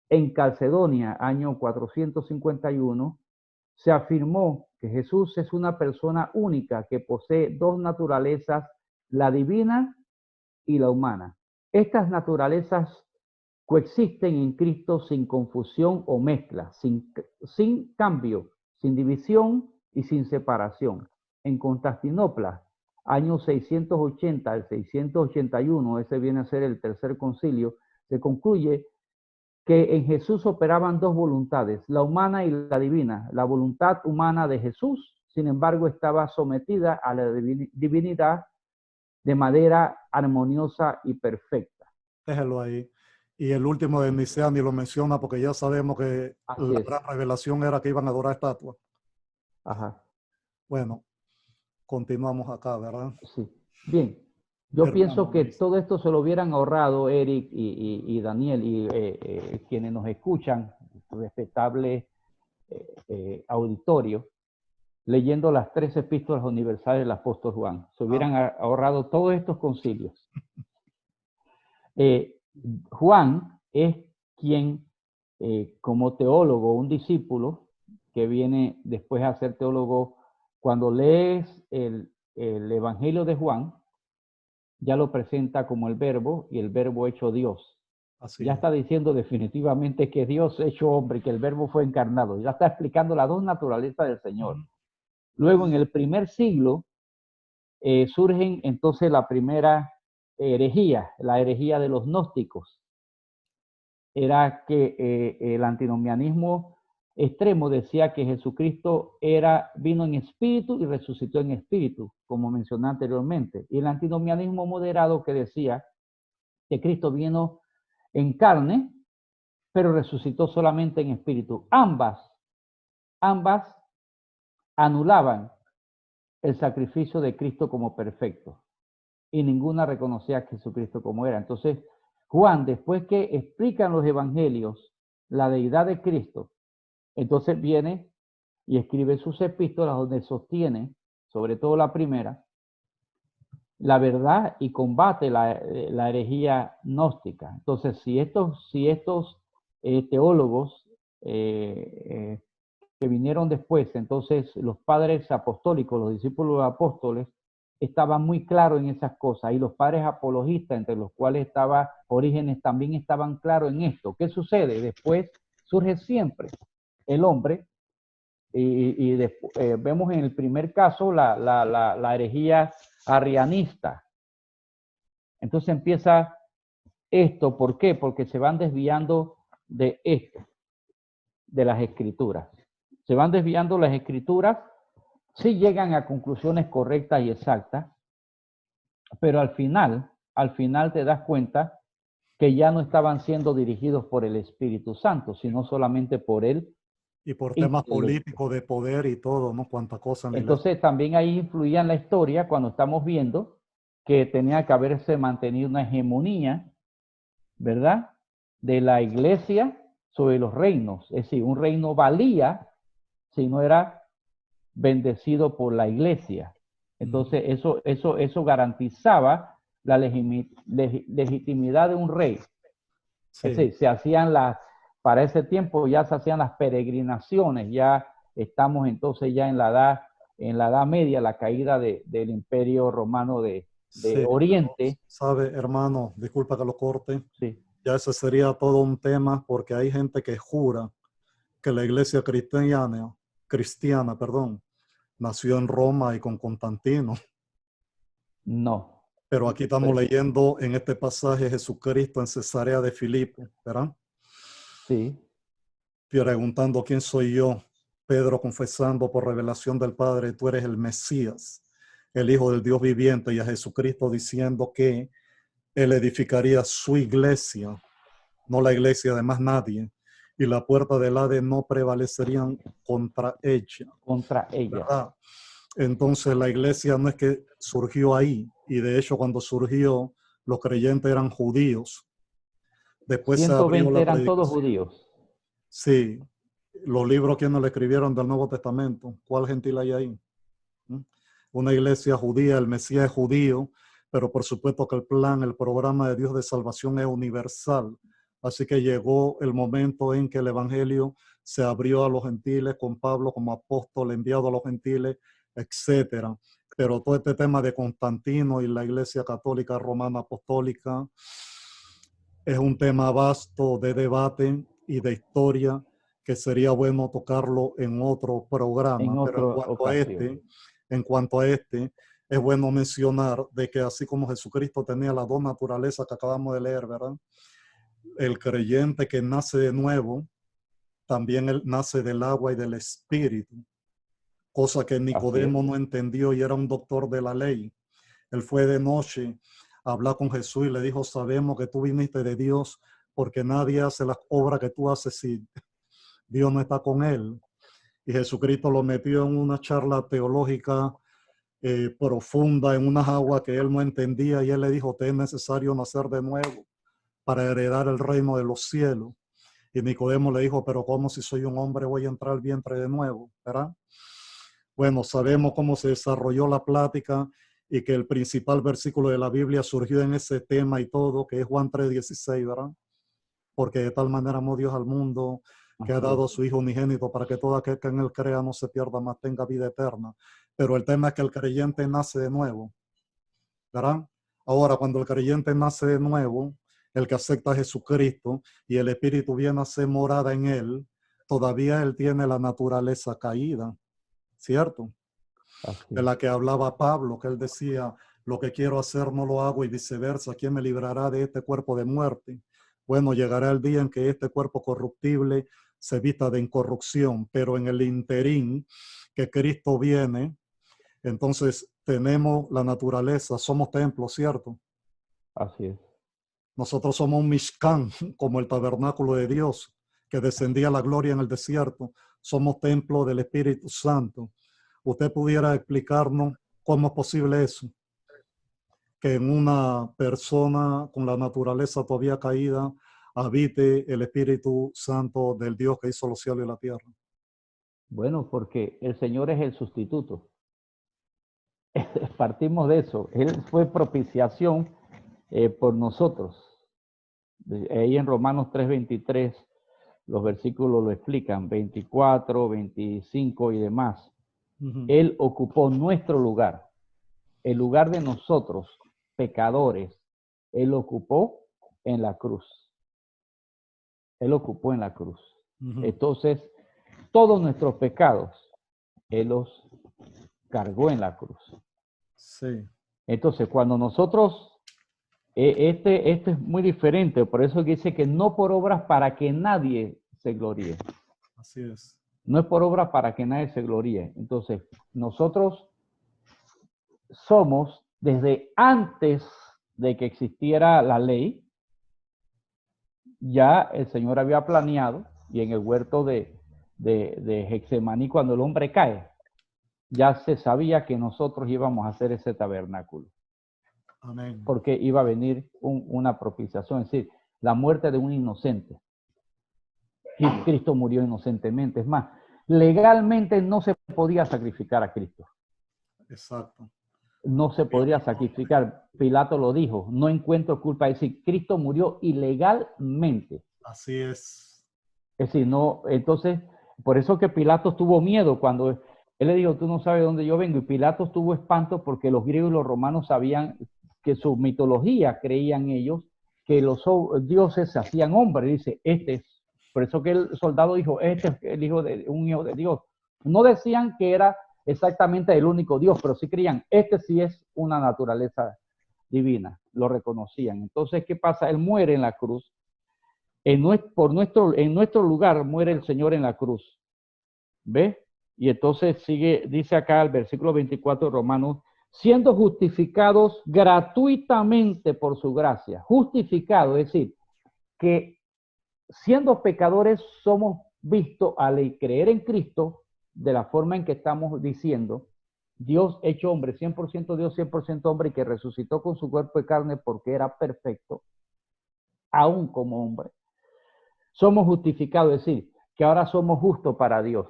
En Calcedonia, año 451, se afirmó que Jesús es una persona única que posee dos naturalezas, la divina y la humana. Estas naturalezas coexisten en Cristo sin confusión o mezcla, sin cambio, sin división y sin separación. En Constantinopla, años 680 al 681, ese viene a ser el tercer concilio, se concluye que en Jesús operaban dos voluntades, la humana y la divina. La voluntad humana de Jesús, sin embargo, estaba sometida a la divinidad de manera armoniosa y perfecta. Déjelo ahí. Y el último de Nicea ni lo menciona porque ya sabemos que Así la es. gran revelación era que iban a adorar estatuas. Ajá. Bueno, continuamos acá, ¿verdad? Sí. Bien. Yo Hermano pienso que Luis. todo esto se lo hubieran ahorrado Eric y Daniel y quienes nos escuchan, respetable auditorio, leyendo las 3 epístolas universales del apóstol Juan. Se hubieran ahorrado todos estos concilios. Juan es quien, como teólogo, un discípulo que viene después a ser teólogo, cuando lees el Evangelio de Juan, ya lo presenta como el verbo y el verbo hecho Dios. Así Ya es. está diciendo definitivamente que Dios hecho hombre, que el verbo fue encarnado. Ya está explicando las dos naturalezas del Señor. Luego, en el primer siglo, surgen entonces la primera herejía, la herejía de los gnósticos. Era que el antinomianismo extremo decía que Jesucristo vino en espíritu y resucitó en espíritu, como mencioné anteriormente. Y el antinomianismo moderado que decía que Cristo vino en carne, pero resucitó solamente en espíritu. Ambas anulaban el sacrificio de Cristo como perfecto y ninguna reconocía a Jesucristo como era. Entonces, Juan, después que explican los evangelios la deidad de Cristo, entonces viene y escribe sus epístolas donde sostiene, sobre todo la primera, la verdad y combate la herejía gnóstica. Entonces, si estos teólogos que vinieron después, entonces los padres apostólicos, los discípulos de los apóstoles, estaban muy claros en esas cosas, y los padres apologistas, entre los cuales estaba Orígenes, también estaban claros en esto. ¿Qué sucede? Después surge siempre el hombre, y vemos en el primer caso la herejía arrianista. Entonces empieza esto, ¿por qué? Porque se van desviando de esto, de las escrituras. Se van desviando las escrituras, sí llegan a conclusiones correctas y exactas, pero al final te das cuenta que ya no estaban siendo dirigidos por el Espíritu Santo, sino solamente por él. Y por temas políticos, de poder y todo, ¿no? Cuánta cosa en la iglesia. Entonces también ahí influía en la historia cuando estamos viendo que tenía que haberse mantenido una hegemonía, ¿verdad?, de la iglesia sobre los reinos. Es decir, un reino valía si no era bendecido por la iglesia. Entonces eso garantizaba la legitimidad de un rey. Sí. Es decir, se hacían para ese tiempo ya se hacían las peregrinaciones, ya estamos entonces ya en la edad media, la caída del imperio romano de sí, Oriente. Sabe, hermano, disculpa que lo corte. Sí. Ya ese sería todo un tema, porque hay gente que jura que la iglesia cristiana, nació en Roma y con Constantino. No. Pero aquí estamos leyendo en este pasaje Jesucristo en Cesarea de Filipo, ¿verdad? Sí. Preguntando quién soy yo, Pedro confesando por revelación del Padre, tú eres el Mesías, el Hijo del Dios viviente, y a Jesucristo diciendo que él edificaría su iglesia, no la iglesia de más nadie, y la puerta del Hades no prevalecerían contra ella. Contra ella. ¿Verdad? Entonces la iglesia no es que surgió ahí, y de hecho cuando surgió los creyentes eran judíos, Después se abrió 120 la eran todos predicación. judíos. Sí, los libros quienes lo escribieron del Nuevo Testamento. ¿Cuál gentil hay ahí? ¿Mm? Una iglesia judía, el Mesías es judío, pero por supuesto que el plan, el programa de Dios de salvación es universal. Así que llegó el momento en que el evangelio se abrió a los gentiles con Pablo como apóstol enviado a los gentiles, etcétera. Pero todo este tema de Constantino y la iglesia católica romana apostólica es un tema vasto de debate y de historia que sería bueno tocarlo en otro programa, En pero otra ocasión. en cuanto a este, es bueno mencionar de que así como Jesucristo tenía las dos naturalezas que acabamos de leer, ¿verdad? El creyente que nace de nuevo, también él nace del agua y del espíritu, cosa que Así es. Nicodemo no entendió y era un doctor de la ley. Él fue de noche a hablar con Jesús y le dijo, sabemos que tú viniste de Dios porque nadie hace las obras que tú haces si Dios no está con él. Y Jesucristo lo metió en una charla teológica profunda, en unas aguas que él no entendía, y él le dijo, te es necesario nacer de nuevo para heredar el reino de los cielos. Y Nicodemo le dijo, pero ¿cómo si soy un hombre voy a entrar al vientre de nuevo? ¿Verdad? Bueno, sabemos cómo se desarrolló la plática y que el principal versículo de la Biblia surgió en ese tema y todo, que es Juan 3:16, ¿verdad? Porque de tal manera amó Dios al mundo que ha Así dado a es. su Hijo unigénito para que todo aquel que en él crea no se pierda, más tenga vida eterna. Pero el tema es que el creyente nace de nuevo, ¿verdad? Ahora, cuando el creyente nace de nuevo, el que acepta a Jesucristo y el Espíritu viene a ser morada en él, todavía él tiene la naturaleza caída, ¿cierto? Así De es. la que hablaba Pablo, que él decía, lo que quiero hacer no lo hago y viceversa, ¿quién me librará de este cuerpo de muerte? Bueno, llegará el día en que este cuerpo corruptible se vista de incorrupción, pero en el interín que Cristo viene, entonces tenemos la naturaleza, somos templos, ¿cierto? Así es. Nosotros somos un Mishkan, como el tabernáculo de Dios, que descendía la gloria en el desierto. Somos templo del Espíritu Santo. ¿Usted pudiera explicarnos cómo es posible eso? Que en una persona con la naturaleza todavía caída habite el Espíritu Santo del Dios que hizo los cielos y la tierra. Bueno, porque el Señor es el sustituto. Partimos de eso. Él fue propiciación por nosotros. Ahí en Romanos 3:23 los versículos lo explican, 24, 25 y demás. Él ocupó nuestro lugar, el lugar de nosotros, pecadores. Él ocupó en la cruz. Él ocupó en la cruz. Entonces, todos nuestros pecados, Él los cargó en la cruz. Sí. Entonces, cuando nosotros, este es muy diferente, por eso dice que no por obras para que nadie se gloríe. Así es. No es por obras para que nadie se gloríe. Entonces, nosotros somos, desde antes de que existiera la ley, ya el Señor había planeado, y en el huerto de Getsemaní, cuando el hombre cae, ya se sabía que nosotros íbamos a hacer ese tabernáculo. Amén. Porque iba a venir una propiciación, es decir, la muerte de un inocente. Y Cristo murió inocentemente. Es más, legalmente no se podía sacrificar a Cristo. Exacto. No se podría sacrificar. Pilato lo dijo, no encuentro culpa. Es decir, Cristo murió ilegalmente. Así es. Es decir, no, entonces, por eso que Pilato tuvo miedo cuando él le dijo, tú no sabes de dónde yo vengo. Y Pilato tuvo espanto porque los griegos y los romanos sabían que su mitología, creían ellos, que los dioses se hacían hombres. Dice, este es. Por eso que el soldado dijo, este es el hijo de un hijo de Dios. No decían que era exactamente el único Dios, pero sí creían, este sí es una naturaleza divina. Lo reconocían. Entonces, ¿qué pasa? Él muere en la cruz. En nuestro lugar muere el Señor en la cruz. ¿Ve? Y entonces sigue, dice acá el versículo 24 de Romanos, siendo justificados gratuitamente por su gracia. Justificado, es decir, que siendo pecadores somos vistos al creer en Cristo, de la forma en que estamos diciendo, Dios hecho hombre, 100% Dios, 100% hombre, y que resucitó con su cuerpo de carne porque era perfecto. aún como hombre. Somos justificados, es decir, que ahora somos justos para Dios.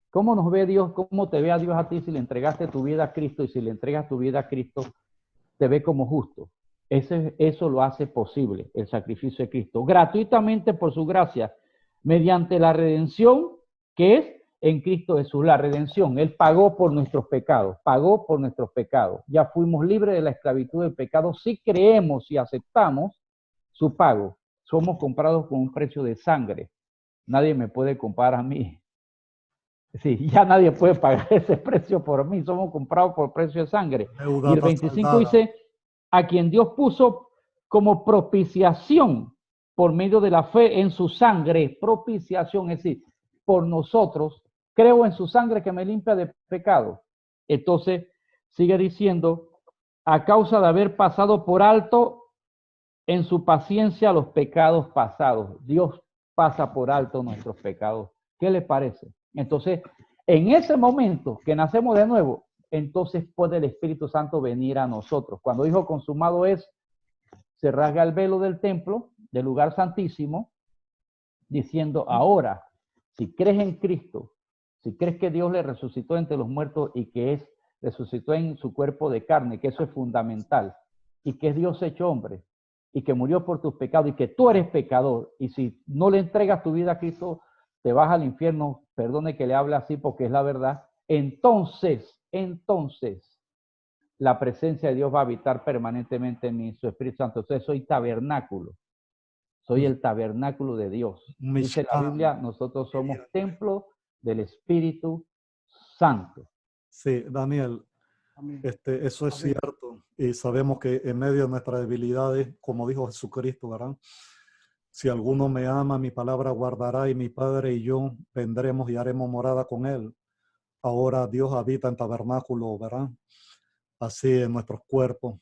¿Cómo nos ve Dios? ¿Cómo te ve a Dios a ti si le entregaste tu vida a Cristo? Y si le entregas tu vida a Cristo, te ve como justo. Eso lo hace posible, el sacrificio de Cristo, gratuitamente por su gracia, mediante la redención que es en Cristo Jesús. La redención, Él pagó por nuestros pecados, Ya fuimos libres de la esclavitud del pecado si creemos y aceptamos su pago. Somos comprados con un precio de sangre. Nadie me puede comprar a mí. Sí, ya nadie puede pagar ese precio por mí. Somos comprados por precio de sangre. Y el 25 dice, a quien Dios puso como propiciación por medio de la fe en su sangre, propiciación, es decir, por nosotros, creo en su sangre que me limpia de pecado. Entonces, sigue diciendo, a causa de haber pasado por alto en su paciencia los pecados pasados. Dios pasa por alto nuestros pecados. ¿Qué le parece? Entonces, en ese momento que nacemos de nuevo, entonces puede el Espíritu Santo venir a nosotros. Cuando dijo consumado es, se rasga el velo del templo, del lugar santísimo, diciendo ahora, si crees en Cristo, si crees que Dios le resucitó entre los muertos y que resucitó en su cuerpo de carne, que eso es fundamental, y que es Dios hecho hombre, y que murió por tus pecados, y que tú eres pecador, y si no le entregas tu vida a Cristo, te vas al infierno, perdone que le hable así porque es la verdad, entonces, la presencia de Dios va a habitar permanentemente en mí, su Espíritu Santo. Entonces soy tabernáculo, soy el tabernáculo de Dios. Dice la Biblia, nosotros somos templo del Espíritu Santo. Sí, Daniel, eso es cierto. Y sabemos que en medio de nuestras debilidades, como dijo Jesucristo, ¿verdad? Si alguno me ama, mi palabra guardará y mi Padre y yo vendremos y haremos morada con él. Ahora Dios habita en tabernáculo, ¿verdad? Así en nuestros cuerpos.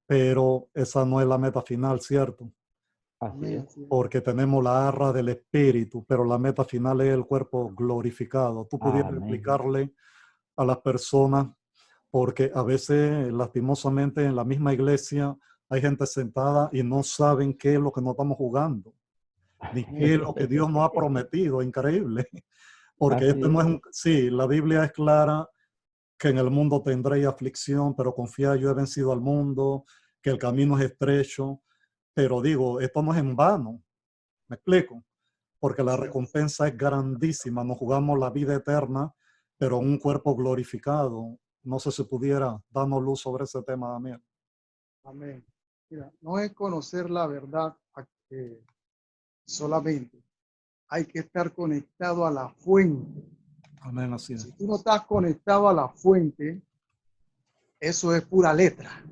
Pero esa no es la meta final, ¿cierto? Así es. Porque tenemos la arra del Espíritu, pero la meta final es el cuerpo glorificado. Tú pudieras explicarle a las personas, porque a veces, lastimosamente, en la misma iglesia hay gente sentada y no saben qué es lo que nos estamos jugando, ni qué es lo que Dios nos ha prometido. Increíble. Porque este no es un... Sí, la Biblia es clara que en el mundo tendréis aflicción, pero confía, yo he vencido al mundo, que el camino es estrecho. Pero digo, esto no es en vano. ¿Me explico? Porque la recompensa es grandísima. Nos jugamos la vida eterna, pero en un cuerpo glorificado. No sé si pudiera darnos luz sobre ese tema, Daniel. Amén. Mira, no es conocer la verdad solamente. Hay que estar conectado a la fuente. Amén, así es. Si tú no estás conectado a la fuente, eso es pura letra.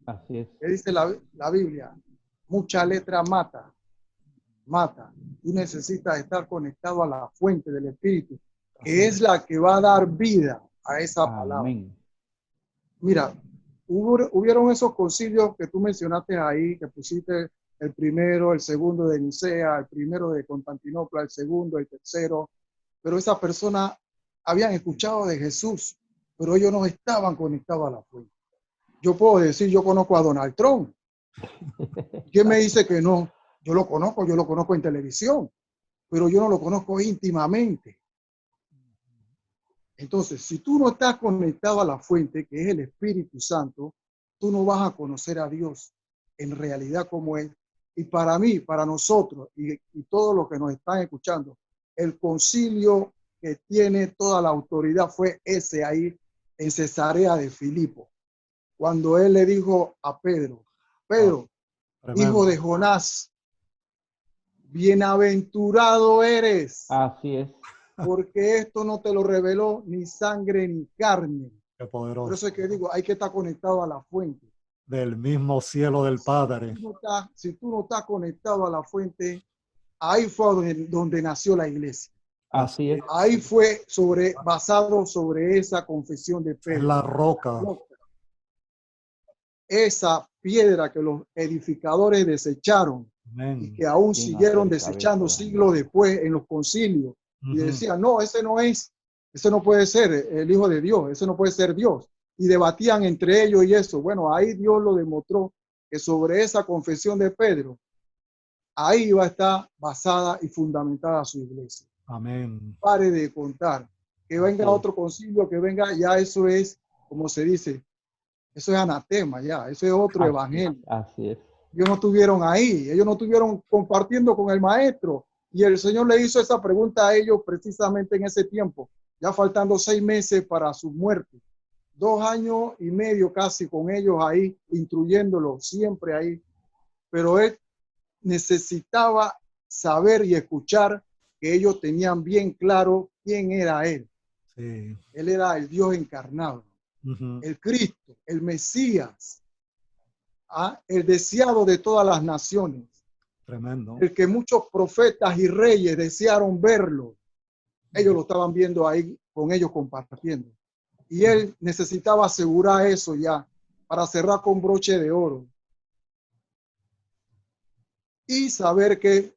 Así es. ¿Qué dice la Biblia? Mucha letra mata. Tú necesitas estar conectado a la fuente del Espíritu, que es la que va a dar vida a esa palabra. Mira, hubieron esos concilios que tú mencionaste ahí, que pusiste el primero, el segundo de Nicea, el primero de Constantinopla, el segundo, el tercero, pero esas personas habían escuchado de Jesús, pero ellos no estaban conectados a la fuente. Yo puedo decir, yo conozco a Donald Trump. ¿Quién me dice que no? Yo lo conozco en televisión, pero yo no lo conozco íntimamente. Entonces, si tú no estás conectado a la fuente, que es el Espíritu Santo, tú no vas a conocer a Dios en realidad como es. Y para mí, para nosotros y todos los que nos están escuchando, el concilio que tiene toda la autoridad fue ese ahí en Cesarea de Filipo. Cuando él le dijo a Pedro, hijo de Jonás, bienaventurado eres. Así es. Porque esto no te lo reveló ni sangre ni carne. Qué poderoso. Por eso es que digo, hay que estar conectado a la fuente. Del mismo cielo del Padre. Si tú no estás conectado a la fuente, ahí fue donde nació la iglesia. Así es. Ahí fue basado sobre esa confesión de Pedro. Es la roca. Esa piedra que los edificadores desecharon. Amén. Y que aún siguieron desechando siglos después en los concilios. Y decían, no, ese no puede ser el Hijo de Dios, ese no puede ser Dios. Y debatían entre ellos y eso. Bueno, ahí Dios lo demostró que sobre esa confesión de Pedro, ahí va a estar basada y fundamentada su iglesia. Amén. Pare de contar. Que venga otro concilio, que venga, ya eso es, como se dice, eso es anatema ya, eso es otro evangelio. Así es. Ellos no estuvieron ahí, ellos no estuvieron compartiendo con el maestro. Y el Señor le hizo esa pregunta a ellos precisamente en ese tiempo, ya faltando 6 meses para su muerte. 2 años y medio casi con ellos ahí, instruyéndolos siempre ahí. Pero él necesitaba saber y escuchar que ellos tenían bien claro quién era él. Sí. Él era el Dios encarnado, el Cristo, el Mesías, el deseado de todas las naciones. Tremendo. El que muchos profetas y reyes desearon verlo. Ellos lo estaban viendo ahí con ellos compartiendo. Y él necesitaba asegurar eso ya para cerrar con broche de oro. Y saber que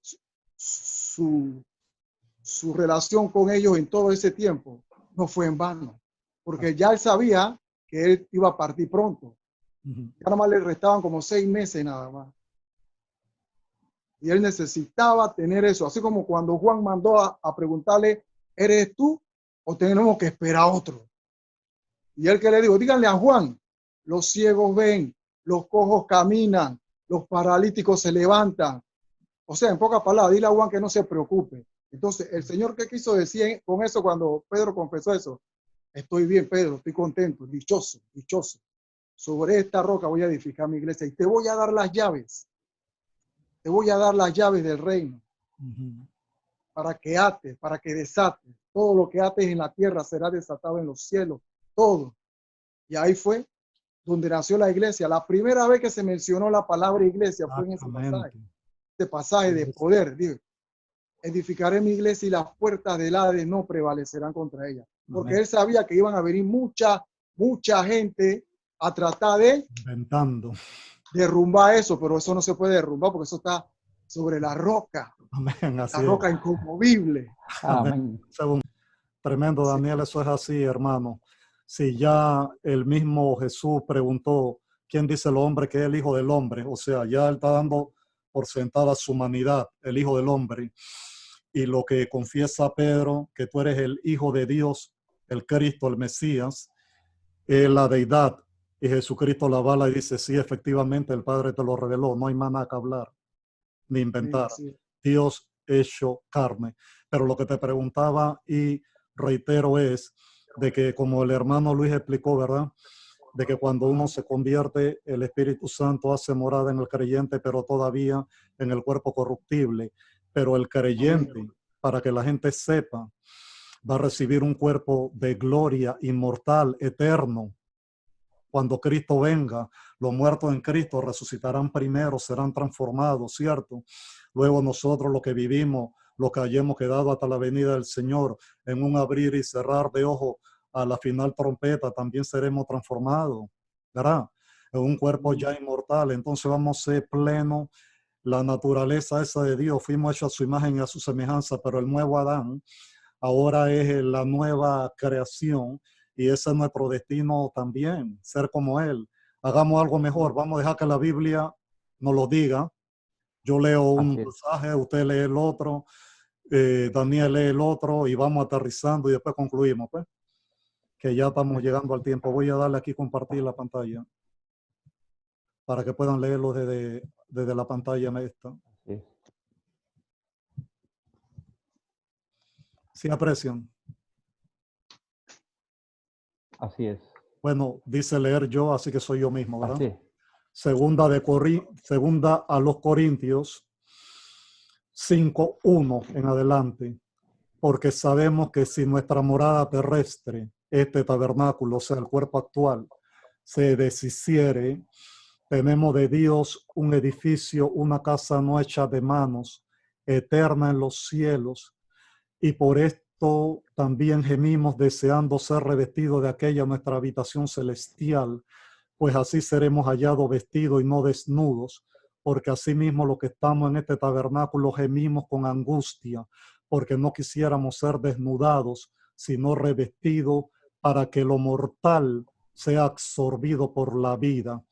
su relación con ellos en todo ese tiempo no fue en vano. Porque ya él sabía que él iba a partir pronto. Ya nada más le restaban como 6 meses nada más. Y él necesitaba tener eso. Así como cuando Juan mandó a preguntarle, ¿eres tú o tenemos que esperar a otro? Y él que le dijo, díganle a Juan, los ciegos ven, los cojos caminan, los paralíticos se levantan. O sea, en pocas palabras, dile a Juan que no se preocupe. Entonces, el Señor, ¿qué quiso decir con eso cuando Pedro confesó eso? Estoy bien, Pedro, estoy contento, dichoso, dichoso. Sobre esta roca voy a edificar mi iglesia y te voy a dar las llaves. Te voy a dar las llaves del reino. Para que ates, para que desates. Todo lo que ates en la tierra será desatado en los cielos. Todo. Y ahí fue donde nació la iglesia. La primera vez que se mencionó la palabra iglesia fue en ese pasaje. Este pasaje de poder. Digo, edificaré mi iglesia y las puertas del Hades no prevalecerán contra ella. Porque él sabía que iban a venir mucha gente a tratar de derrumbar eso, pero eso no se puede derrumbar porque eso está sobre la roca. Amén, así la roca inconmovible. Amén. Tremendo, Daniel, eso es así, hermano. Si ya el mismo Jesús preguntó, ¿quién dice el hombre que es el Hijo del Hombre? O sea, ya él está dando por sentada su humanidad, el Hijo del Hombre. Y lo que confiesa Pedro, que tú eres el Hijo de Dios, el Cristo, el Mesías, es la deidad. Y Jesucristo la avala y dice, sí, efectivamente, el Padre te lo reveló. No hay más nada que hablar, ni inventar. Sí. Dios hecho carne. Pero lo que te preguntaba y reitero es de que, como el hermano Luis explicó, ¿verdad? De que cuando uno se convierte, el Espíritu Santo hace morada en el creyente, pero todavía en el cuerpo corruptible. Pero el creyente, para que la gente sepa, va a recibir un cuerpo de gloria inmortal, eterno. Cuando Cristo venga, los muertos en Cristo resucitarán primero, serán transformados, ¿cierto? Luego nosotros, los que vivimos, los que hayamos quedado hasta la venida del Señor, en un abrir y cerrar de ojos a la final trompeta, también seremos transformados, ¿verdad? En un cuerpo ya inmortal. Entonces vamos a ser plenos. La naturaleza esa de Dios, fuimos hechos a su imagen y a su semejanza, pero el nuevo Adán ahora es la nueva creación. Y ese es nuestro destino también, ser como Él. Hagamos algo mejor. Vamos a dejar que la Biblia nos lo diga. Yo leo un pasaje, usted lee el otro, Daniel lee el otro y vamos aterrizando y después concluimos, pues. Que ya estamos llegando al tiempo. Voy a darle aquí compartir la pantalla para que puedan leerlo desde la pantalla esta. ¿Sí aprecian? Así es. Bueno, dice leer yo, así que soy yo mismo, ¿verdad? Así. Segunda a los Corintios 5:1 en adelante. Porque sabemos que si nuestra morada terrestre, este tabernáculo, o sea, el cuerpo actual, se deshiciere, tenemos de Dios un edificio, una casa no hecha de manos, eterna en los cielos, y por esto también gemimos deseando ser revestidos de aquella nuestra habitación celestial, pues así seremos hallados vestidos y no desnudos, porque asimismo los que estamos en este tabernáculo gemimos con angustia, porque no quisiéramos ser desnudados, sino revestidos para que lo mortal sea absorbido por la vida.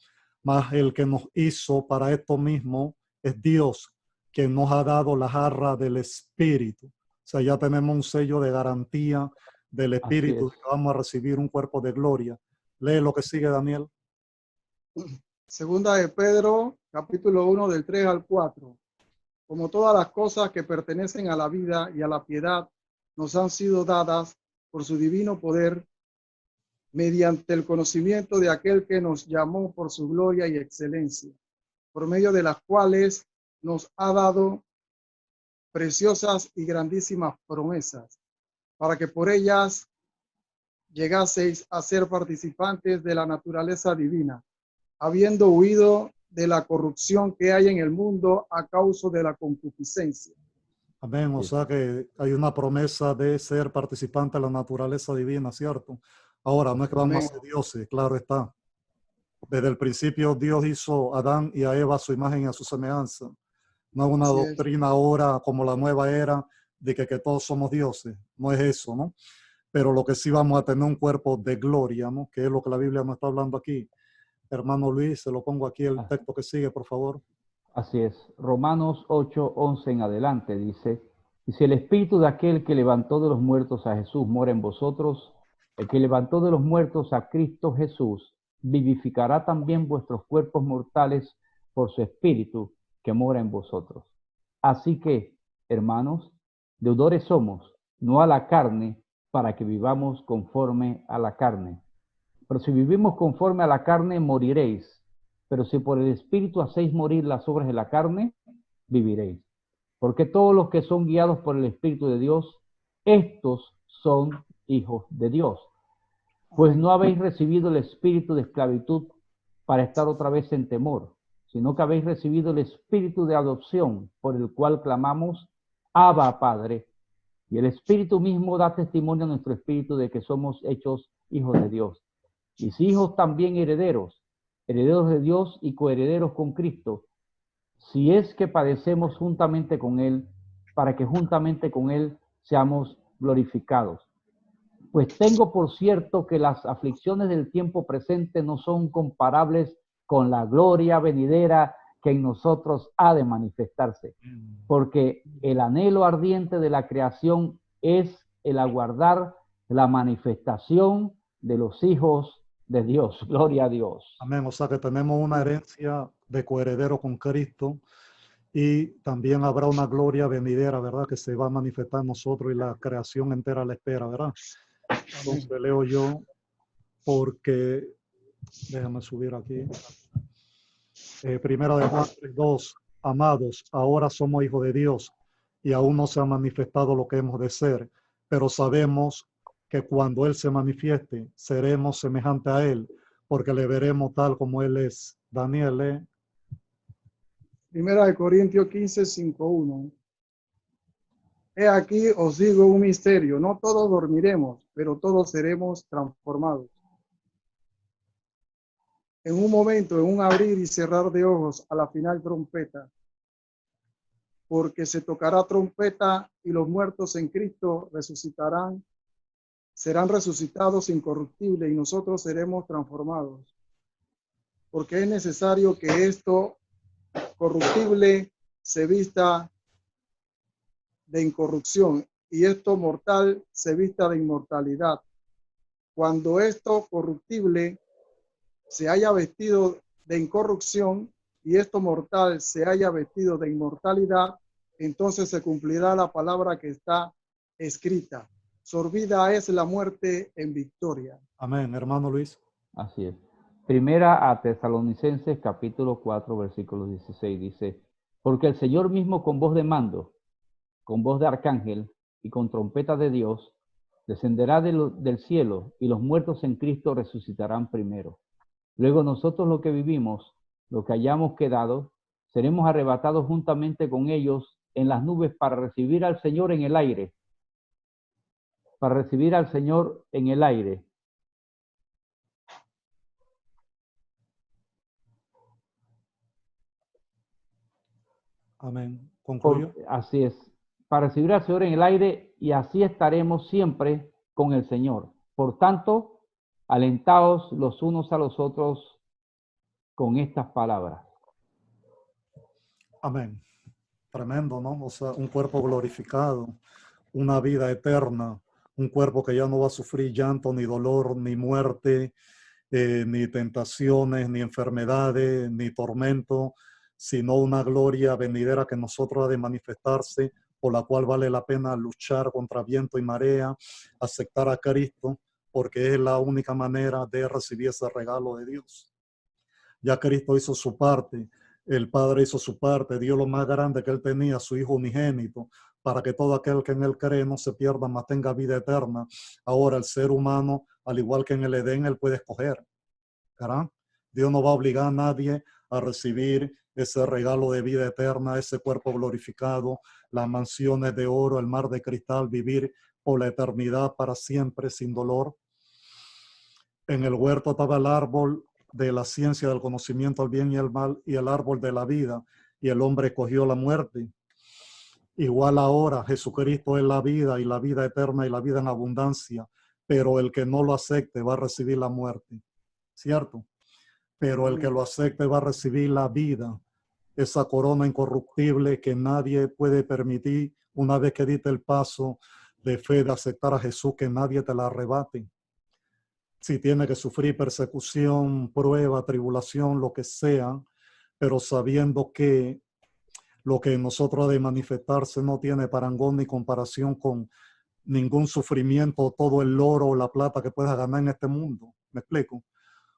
Mas el que nos hizo para esto mismo es Dios, quien nos ha dado la jarra del Espíritu. O sea, ya tenemos un sello de garantía del Espíritu, es. de que vamos a recibir un cuerpo de gloria. Lee lo que sigue, Daniel. Segunda de Pedro, capítulo 1, del 3 al 4. Como todas las cosas que pertenecen a la vida y a la piedad nos han sido dadas por su divino poder, mediante el conocimiento de aquel que nos llamó por su gloria y excelencia, por medio de las cuales nos ha dado preciosas y grandísimas promesas, para que por ellas llegaseis a ser participantes de la naturaleza divina, habiendo huido de la corrupción que hay en el mundo a causa de la concupiscencia. Amén. O sea que hay una promesa de ser participante de la naturaleza divina, ¿cierto? Ahora, no es que vamos a ser dioses, claro está. Desde el principio Dios hizo a Adán y a Eva a su imagen y a su semejanza. No es una Así es. doctrina ahora como la nueva era de que todos somos dioses. No es eso, ¿no? Pero lo que sí vamos a tener un cuerpo de gloria, ¿no? Que es lo que la Biblia nos está hablando aquí. Hermano Luis, se lo pongo aquí el texto que sigue, por favor. Así es. Romanos 8, 11 en adelante dice, y si el espíritu de aquel que levantó de los muertos a Jesús mora en vosotros, el que levantó de los muertos a Cristo Jesús, vivificará también vuestros cuerpos mortales por su espíritu que mora en vosotros. Así que, hermanos, deudores somos, no a la carne, para que vivamos conforme a la carne. Pero si vivimos conforme a la carne, moriréis. Pero si por el Espíritu hacéis morir las obras de la carne, viviréis. Porque todos los que son guiados por el Espíritu de Dios, estos son hijos de Dios. Pues no habéis recibido el espíritu de esclavitud para estar otra vez en temor, sino que habéis recibido el espíritu de adopción, por el cual clamamos, Abba, Padre. Y el Espíritu mismo da testimonio a nuestro espíritu de que somos hechos hijos de Dios. Y si hijos, también herederos, herederos de Dios y coherederos con Cristo, si es que padecemos juntamente con Él, para que juntamente con Él seamos glorificados. Pues tengo por cierto que las aflicciones del tiempo presente no son comparables con la gloria venidera que en nosotros ha de manifestarse, porque el anhelo ardiente de la creación es el aguardar la manifestación de los hijos de Dios. Gloria a Dios. Amén. O sea que tenemos una herencia de coheredero con Cristo y también habrá una gloria venidera, ¿verdad? Que se va a manifestar en nosotros y la creación entera la espera, ¿verdad? Entonces leo yo porque, déjame subir aquí. Primera de Juan 3:2, amados, ahora somos hijos de Dios y aún no se ha manifestado lo que hemos de ser, pero sabemos que cuando Él se manifieste, seremos semejantes a Él, porque le veremos tal como Él es. Daniel, Primera de Corintios 15, 5:1. He aquí os digo un misterio, no todos dormiremos, pero todos seremos transformados. En un momento, en un abrir y cerrar de ojos, a la final trompeta. Porque se tocará trompeta y los muertos en Cristo resucitarán, serán resucitados incorruptibles y nosotros seremos transformados. Porque es necesario que esto corruptible se vista de incorrupción y esto mortal se vista de inmortalidad. Cuando esto corruptible se haya vestido de incorrupción y esto mortal se haya vestido de inmortalidad, entonces se cumplirá la palabra que está escrita. Sorbida es la muerte en victoria. amén, hermano Luis. Así es. Primera a Tesalonicenses capítulo 4 versículo 16 dice, porque el Señor mismo con voz de mando, con voz de arcángel y con trompeta de Dios, descenderá del cielo y los muertos en Cristo resucitarán primero. Luego nosotros los que vivimos, los que hayamos quedado, seremos arrebatados juntamente con ellos en las nubes para recibir al Señor en el aire. Para recibir al Señor en el aire. Amén. ¿Concluyo? Así es. Para recibir al Señor en el aire y así estaremos siempre con el Señor. Por tanto, alentaos los unos a los otros con estas palabras. Amén. Tremendo, ¿no? O sea, un cuerpo glorificado, una vida eterna, un cuerpo que ya no va a sufrir llanto, ni dolor, ni muerte, ni tentaciones, ni enfermedades, ni tormento, sino una gloria venidera que nosotros ha de manifestarse, por la cual vale la pena luchar contra viento y marea, aceptar a Cristo, porque es la única manera de recibir ese regalo de Dios. Ya Cristo hizo su parte, el Padre hizo su parte, dio lo más grande que él tenía, su Hijo unigénito, para que todo aquel que en él cree no se pierda, mas tenga vida eterna. Ahora el ser humano, al igual que en el Edén, él puede escoger. ¿Verdad? Dios no va a obligar a nadie a recibir ese regalo de vida eterna, ese cuerpo glorificado, las mansiones de oro, el mar de cristal, vivir por la eternidad para siempre sin dolor. En el huerto estaba el árbol de la ciencia del conocimiento del bien y el mal y el árbol de la vida, y el hombre cogió la muerte. Igual ahora Jesucristo es la vida y la vida eterna y la vida en abundancia, pero el que no lo acepte va a recibir la muerte, ¿cierto? Pero el que lo acepte va a recibir la vida, esa corona incorruptible que nadie puede permitir una vez que diste el paso de fe de aceptar a Jesús, que nadie te la arrebate. Si tiene que sufrir persecución, prueba, tribulación, lo que sea, pero sabiendo que lo que en nosotros ha de manifestarse no tiene parangón ni comparación con ningún sufrimiento, todo el oro o la plata que puedas ganar en este mundo. ¿Me explico?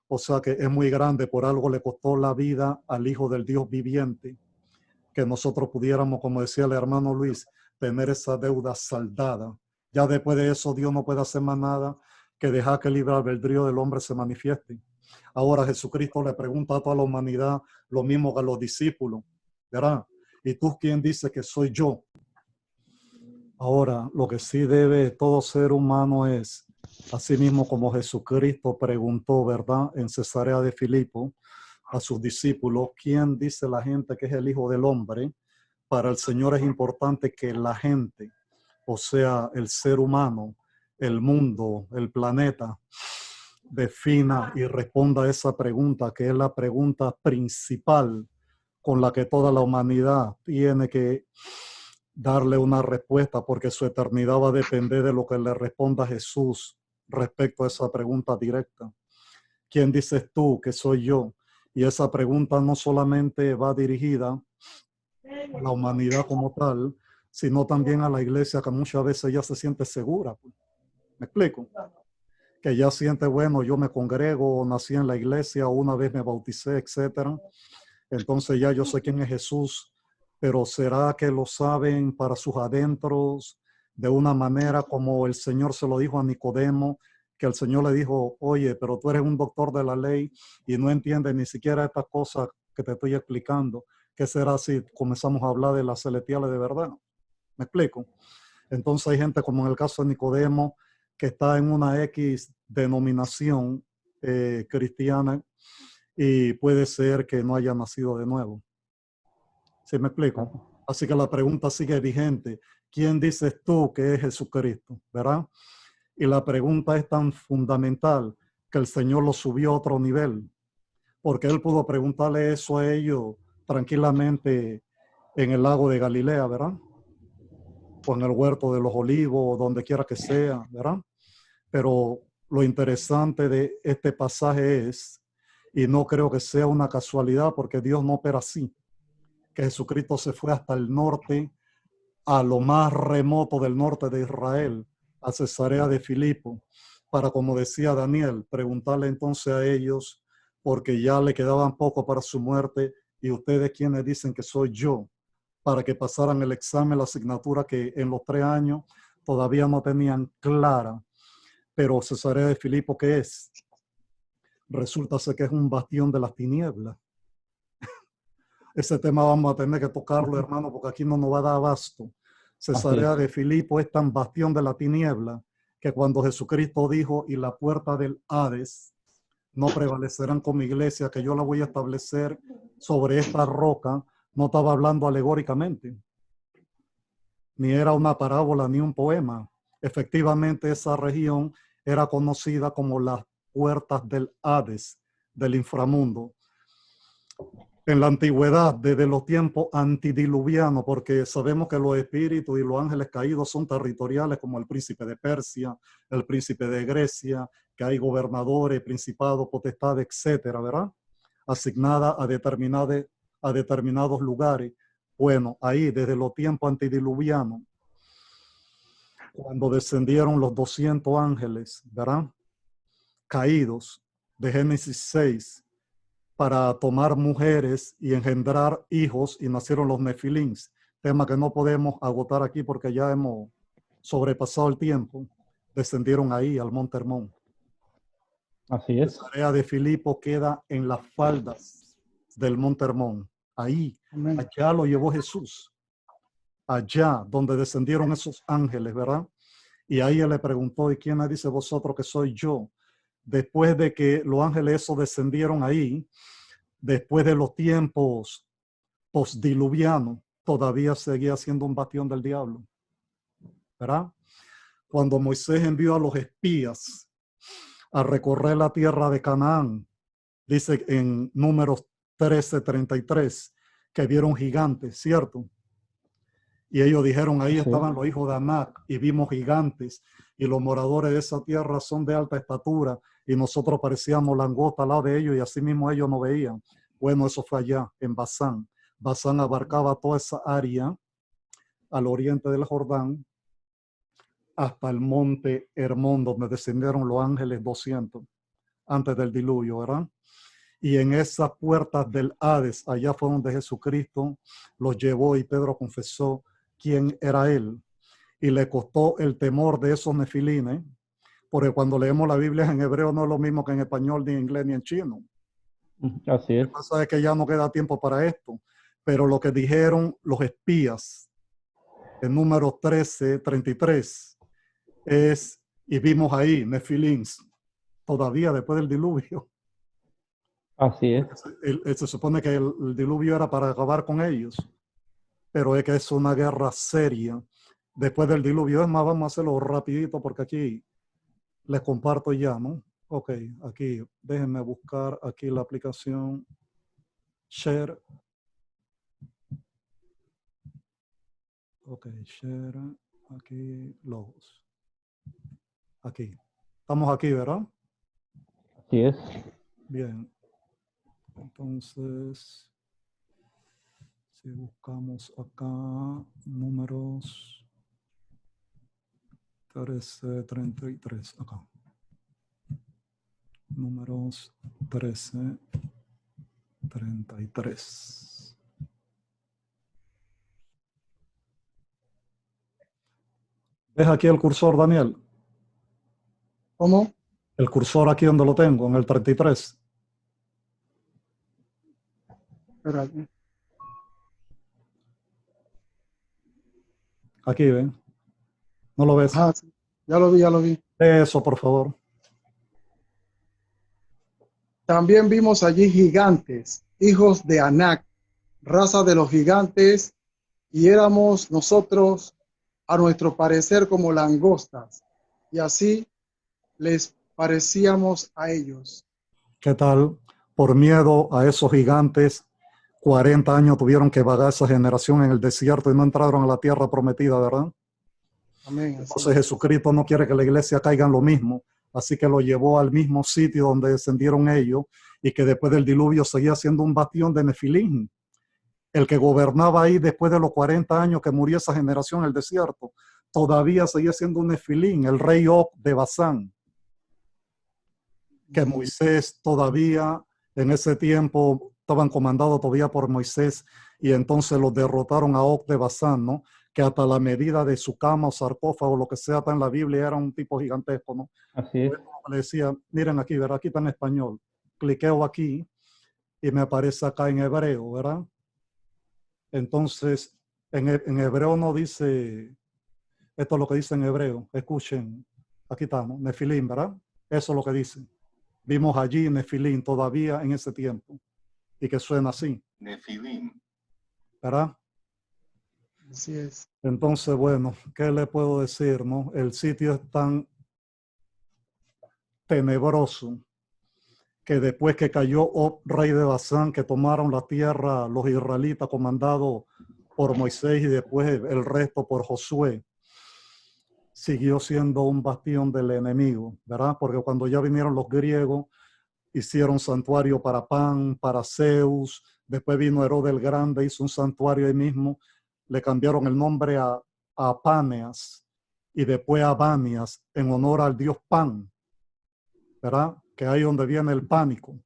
O sea que es muy grande, por algo le costó la vida al Hijo del Dios viviente, que nosotros pudiéramos, como decía el hermano Luis, tener esa deuda saldada. Ya después de eso Dios no puede hacer más nada que dejar que el libre albedrío del hombre se manifieste. Ahora Jesucristo le pregunta a toda la humanidad lo mismo que a los discípulos, ¿verdad? ¿Y tú quién dices que soy yo? Ahora, lo que sí debe todo ser humano es, así mismo como Jesucristo preguntó, ¿verdad?, en Cesarea de Filipo a sus discípulos, ¿quién dice la gente que es el Hijo del Hombre? Para el Señor es importante que la gente, o sea, el ser humano, el mundo, el planeta, defina y responda a esa pregunta, que es la pregunta principal con la que toda la humanidad tiene que darle una respuesta, porque su eternidad va a depender de lo que le responda Jesús respecto a esa pregunta directa. ¿Quién dices tú que soy yo? Y esa pregunta no solamente va dirigida a la humanidad como tal, sino también a la iglesia, que muchas veces ya se siente segura. ¿Me explico? Que ya siente, bueno, yo me congrego, nací en la iglesia, una vez me bauticé, etcétera. Entonces ya yo sé quién es Jesús, pero ¿será que lo saben para sus adentros de una manera como el Señor se lo dijo a Nicodemo, que el Señor le dijo, oye, pero tú eres un doctor de la ley y no entiendes ni siquiera estas cosas que te estoy explicando? ¿Qué será si comenzamos a hablar de las celestiales de verdad? ¿Me explico? Entonces hay gente como en el caso de Nicodemo, que está en una X denominación cristiana, y puede ser que no haya nacido de nuevo. ¿Sí me explico? Así que la pregunta sigue vigente. ¿Quién dices tú que es Jesucristo? ¿Verdad? Y la pregunta es tan fundamental que el Señor lo subió a otro nivel, porque Él pudo preguntarle eso a ellos tranquilamente en el lago de Galilea, ¿verdad? O en el huerto de los olivos, o donde quiera que sea, ¿verdad? Pero lo interesante de este pasaje es, y no creo que sea una casualidad, porque Dios no opera así, que Jesucristo se fue hasta el norte, a lo más remoto del norte de Israel, a Cesarea de Filipo, para, como decía Daniel, preguntarle entonces a ellos, porque ya le quedaban poco para su muerte, y ustedes quienes dicen que soy yo, para que pasaran el examen, la asignatura que en los 3 años todavía no tenían clara. Pero Cesarea de Filipo, ¿qué es? Resulta ser que es un bastión de las tinieblas. Ese tema vamos a tener que tocarlo, hermano, porque aquí no nos va a dar abasto. Cesarea de Filipo es tan bastión de la tiniebla que cuando Jesucristo dijo, y la puerta del Hades no prevalecerán con mi iglesia, que yo la voy a establecer sobre esta roca, no estaba hablando alegóricamente, ni era una parábola ni un poema. Efectivamente, esa región era conocida como las puertas del Hades, del inframundo. en la antigüedad, desde los tiempos antidiluvianos, porque sabemos que los espíritus y los ángeles caídos son territoriales, como el príncipe de Persia, el príncipe de Grecia, que hay gobernadores, principados, potestades, etcétera, ¿verdad? Asignada a determinados lugares. Bueno, ahí desde los tiempos antidiluvianos, cuando descendieron los 200 ángeles, ¿verdad? Caídos de Génesis 6, para tomar mujeres y engendrar hijos, y nacieron los nefilins, tema que no podemos agotar aquí porque ya hemos sobrepasado el tiempo. Descendieron ahí al Monte Hermón. Así es. Cesarea de Filipo queda en las faldas del Monte Hermón. Ahí, Amén. allá lo llevó Jesús. Allá donde descendieron esos ángeles, ¿verdad? Y ahí él le preguntó, ¿y quién me dice vosotros que soy yo? Después de que los ángeles esos descendieron ahí, después de los tiempos postdiluvianos, todavía seguía siendo un bastión del diablo, ¿verdad? Cuando Moisés envió a los espías a recorrer la tierra de Canaán, dice en Números 13:33, que vieron gigantes, ¿cierto? Y ellos dijeron, ahí estaban los hijos de Anac, y vimos gigantes, y los moradores de esa tierra son de alta estatura, y nosotros parecíamos langosta al lado de ellos, y así mismo ellos nos veían. Bueno, eso fue allá, en Basán. Basán abarcaba toda esa área al oriente del Jordán, hasta el monte Hermón, donde descendieron los ángeles 200, antes del diluvio, ¿verdad? Y en esas puertas del Hades, allá fue donde Jesucristo los llevó, y Pedro confesó quién era él. Y le costó el temor de esos nefilines, porque cuando leemos la Biblia en hebreo no es lo mismo que en español, ni en inglés, ni en chino. Así es. Lo que pasa es que ya no queda tiempo para esto. Pero lo que dijeron los espías en Números 13:33 es, y vimos ahí, nefilins, todavía después del diluvio. Así es. Se supone que el diluvio era para acabar con ellos, pero es que es una guerra seria después del diluvio. Es más, vamos a hacerlo rapidito porque aquí les comparto ya, ¿no? Ok, aquí, déjenme buscar aquí la aplicación Share. Ok, Share, aquí, logos. Aquí. Estamos aquí, ¿verdad? Así es. Bien. Entonces, si buscamos acá números 13:33, acá. Números 13:33. ¿Ves aquí el cursor, Daniel? ¿Cómo? El cursor aquí donde lo tengo, en el 33. Espérate. Aquí, ¿ven? ¿No lo ves? Ajá, sí. Ya lo vi, ya lo vi. Eso, por favor. También vimos allí gigantes, hijos de Anac, raza de los gigantes, y éramos nosotros, a nuestro parecer, como langostas, y así les parecíamos a ellos. ¿Qué tal? Por miedo a esos gigantes, 40 años tuvieron que vagar esa generación en el desierto y no entraron a la tierra prometida, ¿verdad? Amén. Entonces Jesucristo no quiere que la iglesia caiga en lo mismo, así que lo llevó al mismo sitio donde descendieron ellos, y que después del diluvio seguía siendo un bastión de Nefilim. El que gobernaba ahí después de los 40 años que murió esa generación en el desierto, todavía seguía siendo un Nefilim, el rey Og de Basán, que Moisés todavía en ese tiempo estaban comandados todavía por Moisés, y entonces los derrotaron a Og de Basán, ¿no? Que hasta la medida de su cama o sarcófago, lo que sea, está en la Biblia, era un tipo gigantesco, ¿no? Así es. Le decía, miren aquí, ¿verdad? Aquí está en español. Cliqueo aquí y me aparece acá en hebreo, ¿verdad? Entonces, en hebreo no dice, esto es lo que dice en hebreo. Escuchen, aquí estamos, Nefilim, ¿verdad? Eso es lo que dice. Vimos allí Nefilim todavía en ese tiempo, y que suena así. Nefilim. ¿Verdad? Así es. Entonces, bueno, ¿qué le puedo decir, no? El sitio es tan tenebroso que después que cayó Og, rey de Basán, que tomaron la tierra los israelitas comandados por Moisés y después el resto por Josué, siguió siendo un bastión del enemigo, ¿verdad? Porque cuando ya vinieron los griegos, hicieron santuario para Pan, para Zeus, después vino Herodes el Grande, hizo un santuario ahí mismo, le cambiaron el nombre a Paneas y después a Banias en honor al dios Pan, ¿verdad? Que ahí donde viene el pánico,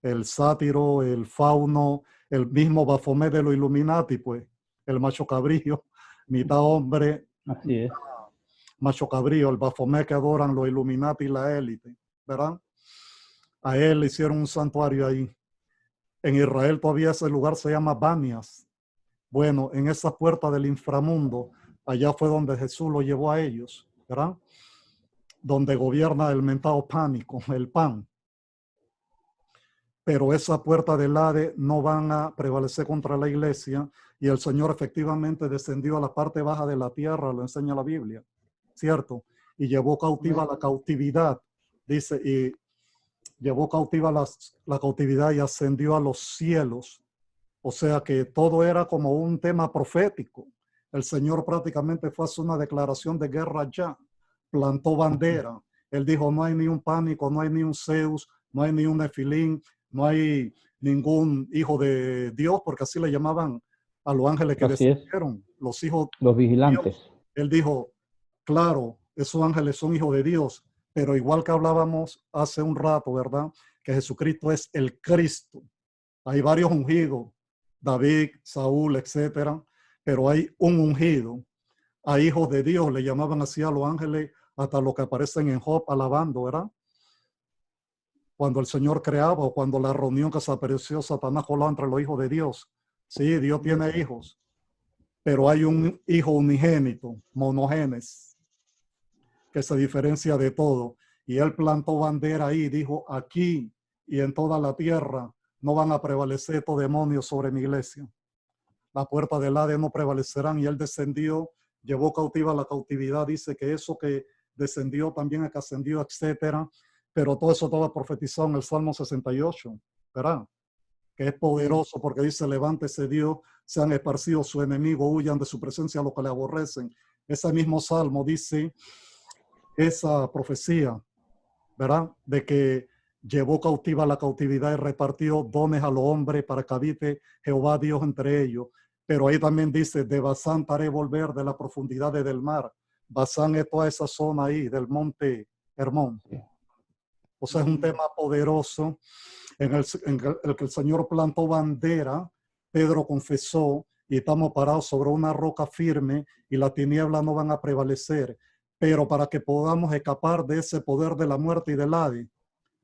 el sátiro, el fauno, el mismo Baphomet de los Illuminati, pues, el macho cabrillo, mitad hombre, Así es. macho cabrillo, el Baphomet que adoran los Illuminati y la élite, ¿verdad? A él le hicieron un santuario ahí. En Israel todavía ese lugar se llama Banias. Bueno, en esa puerta del inframundo, allá fue donde Jesús lo llevó a ellos, ¿verdad? Donde gobierna el mentado pánico, el pan. Pero esa puerta del Hades no van a prevalecer contra la iglesia y el Señor efectivamente descendió a la parte baja de la tierra, lo enseña la Biblia, ¿cierto? Y llevó cautiva la cautividad, dice, y llevó cautiva la cautividad y ascendió a los cielos. O sea que todo era como un tema profético. El Señor prácticamente fue a hacer una declaración de guerra ya, plantó bandera. Él dijo, no hay ni un pánico, no hay ni un Zeus, no hay ni un Nefilín, no hay ningún hijo de Dios, porque así le llamaban a los ángeles que Así es. descendieron, los hijos Los de vigilantes. Dios. Él dijo, claro, esos ángeles son hijos de Dios, pero igual que hablábamos hace un rato, ¿verdad? Que Jesucristo es el Cristo. Hay varios ungidos, David, Saúl, etcétera, pero hay un ungido. A hijos de Dios le llamaban así a los ángeles, hasta lo que aparecen en Job alabando, ¿verdad? Cuando el Señor creaba o cuando la reunión que se apareció Satanás coló entre los hijos de Dios. Sí, Dios tiene hijos, pero hay un hijo unigénito, monogenes, que se diferencia de todo. Y él plantó bandera ahí, dijo, aquí y en toda la tierra no van a prevalecer estos demonios sobre mi iglesia. La puerta del Hades no prevalecerán. Y él descendió, llevó cautiva la cautividad. Dice que eso que descendió también es que ascendió, etcétera. Pero todo eso estaba profetizado en el Salmo 68, ¿verdad? Que es poderoso porque dice, levántese Dios, sean esparcidos sus enemigos, huyan de su presencia los que le aborrecen. Ese mismo Salmo dice esa profecía, ¿verdad? De que llevó cautiva la cautividad y repartió dones a los hombres para que habite Jehová Dios entre ellos. Pero ahí también dice, de Basán haré volver de las profundidades del mar. Basán es toda esa zona ahí del monte Hermón. O sea, es un tema poderoso en el que el Señor plantó bandera. Pedro confesó y estamos parados sobre una roca firme y las tinieblas no van a prevalecer. Pero para que podamos escapar de ese poder de la muerte y del Hades,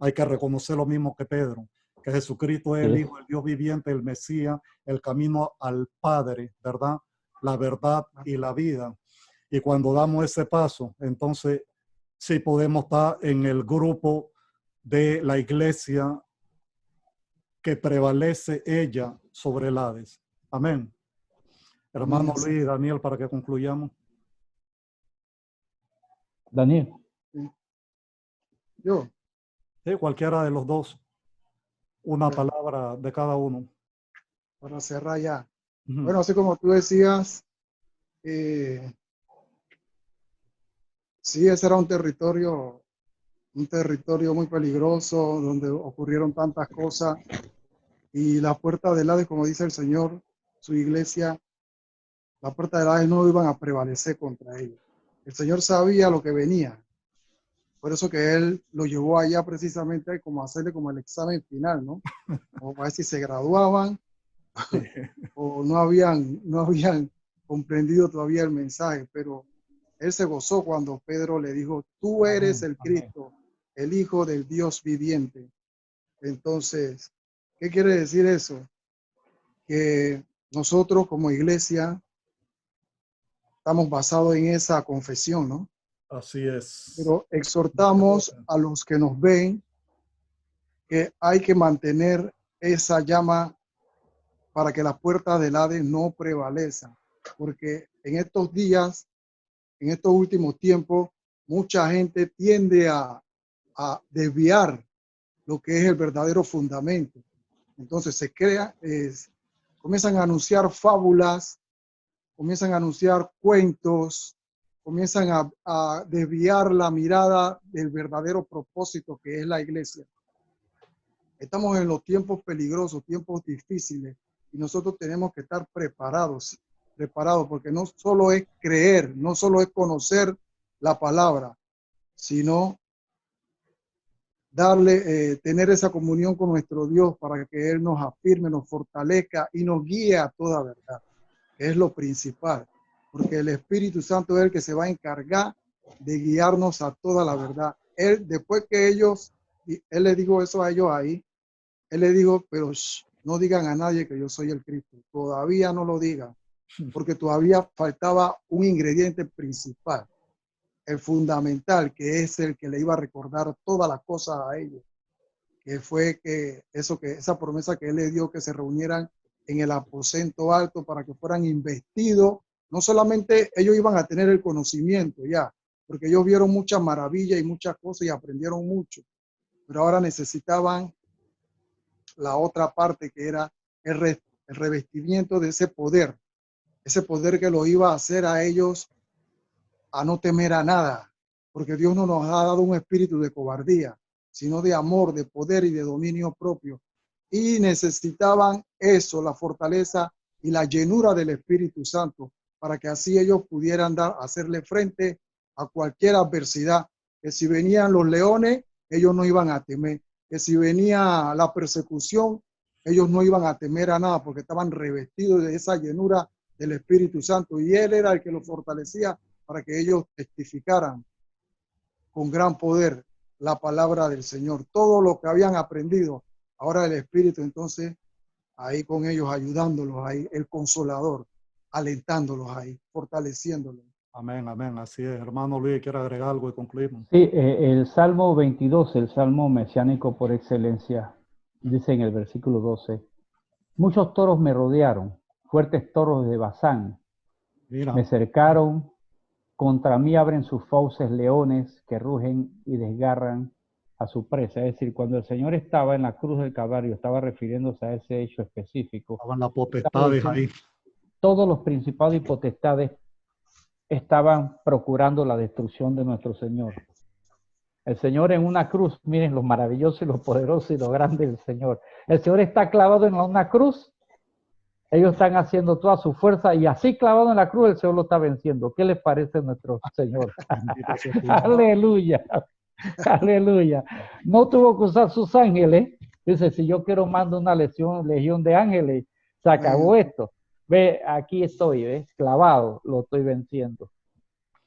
hay que reconocer lo mismo que Pedro, que Jesucristo es el Hijo del Dios viviente, el Mesías, el camino al Padre, ¿verdad? La verdad y la vida. Y cuando damos ese paso, entonces sí podemos estar en el grupo de la iglesia que prevalece ella sobre el Hades. Amén. Hermano Luis, Daniel, para que concluyamos. Daniel. Yo. Sí, cualquiera de los dos. Una palabra de cada uno. Para cerrar ya. Bueno, así como tú decías, sí, ese era un territorio muy peligroso, donde ocurrieron tantas cosas. Y la puerta del Hades, como dice el Señor, su iglesia, la puerta del Hades no iban a prevalecer contra ellos. El Señor sabía lo que venía. Por eso que Él lo llevó allá precisamente como a hacerle como el examen final, ¿no? Como para ver si se graduaban o no habían comprendido todavía el mensaje. Pero Él se gozó cuando Pedro le dijo, tú eres el Cristo, el Hijo del Dios viviente. Entonces, ¿qué quiere decir eso? Que nosotros como iglesia estamos basados en esa confesión, ¿no? Así es. Pero exhortamos a los que nos ven que hay que mantener esa llama para que las puertas del Hades no prevalezcan. Porque en estos días, en estos últimos tiempos, mucha gente tiende a desviar lo que es el verdadero fundamento. Entonces se crea, comienzan a anunciar fábulas, comienzan a anunciar cuentos, comienzan a desviar la mirada del verdadero propósito que es la iglesia. Estamos en los tiempos peligrosos, tiempos difíciles, y nosotros tenemos que estar preparados, porque no solo es creer, no solo es conocer la palabra, sino tener esa comunión con nuestro Dios para que Él nos afirme, nos fortalezca y nos guíe a toda verdad, que es lo principal, porque el Espíritu Santo es el que se va a encargar de guiarnos a toda la verdad. Él, después que Él le dijo eso a ellos ahí, Él le dijo, pero no digan a nadie que yo soy el Cristo, todavía no lo digan, porque todavía faltaba un ingrediente principal, el fundamental, que es el que le iba a recordar todas las cosas a ellos, que fue esa promesa que Él le dio, que se reunieran en el aposento alto para que fueran investidos. No solamente ellos iban a tener el conocimiento ya, porque ellos vieron muchas maravillas y muchas cosas y aprendieron mucho, pero ahora necesitaban la otra parte, que era el revestimiento de ese poder que lo iba a hacer a ellos a no temer a nada, porque Dios no nos ha dado un espíritu de cobardía, sino de amor, de poder y de dominio propio. Y necesitaban eso, la fortaleza y la llenura del Espíritu Santo, para que así ellos pudieran hacerle frente a cualquier adversidad, que si venían los leones, ellos no iban a temer, que si venía la persecución, ellos no iban a temer a nada, porque estaban revestidos de esa llenura del Espíritu Santo, y Él era el que los fortalecía para que ellos testificaran con gran poder la palabra del Señor. Todo lo que habían aprendido, ahora el Espíritu, entonces, ahí con ellos, ayudándolos ahí, el Consolador, alentándolos ahí, fortaleciéndolos. Amén, amén. Así es. Hermano Luis, ¿quiere agregar algo y concluimos? Sí, el Salmo 22, el Salmo mesiánico por excelencia, dice en el versículo 12, muchos toros me rodearon, fuertes toros de Basán, Mira, me cercaron, contra mí abren sus fauces leones que rugen y desgarran a su presa. Es decir, cuando el Señor estaba en la cruz del Calvario, estaba refiriéndose a ese hecho específico. estaban las potestades ahí. Todos los principados y potestades estaban procurando la destrucción de nuestro Señor. El Señor en una cruz, miren lo maravilloso y lo poderoso y lo grande del Señor. El Señor está clavado en una cruz. Ellos están haciendo toda su fuerza y así clavado en la cruz el Señor lo está venciendo. ¿Qué les parece nuestro Señor? Aleluya, aleluya. No tuvo que usar sus ángeles. Dice, si yo quiero mando una legión de ángeles, se acabó esto. Ve, aquí estoy, clavado, lo estoy venciendo.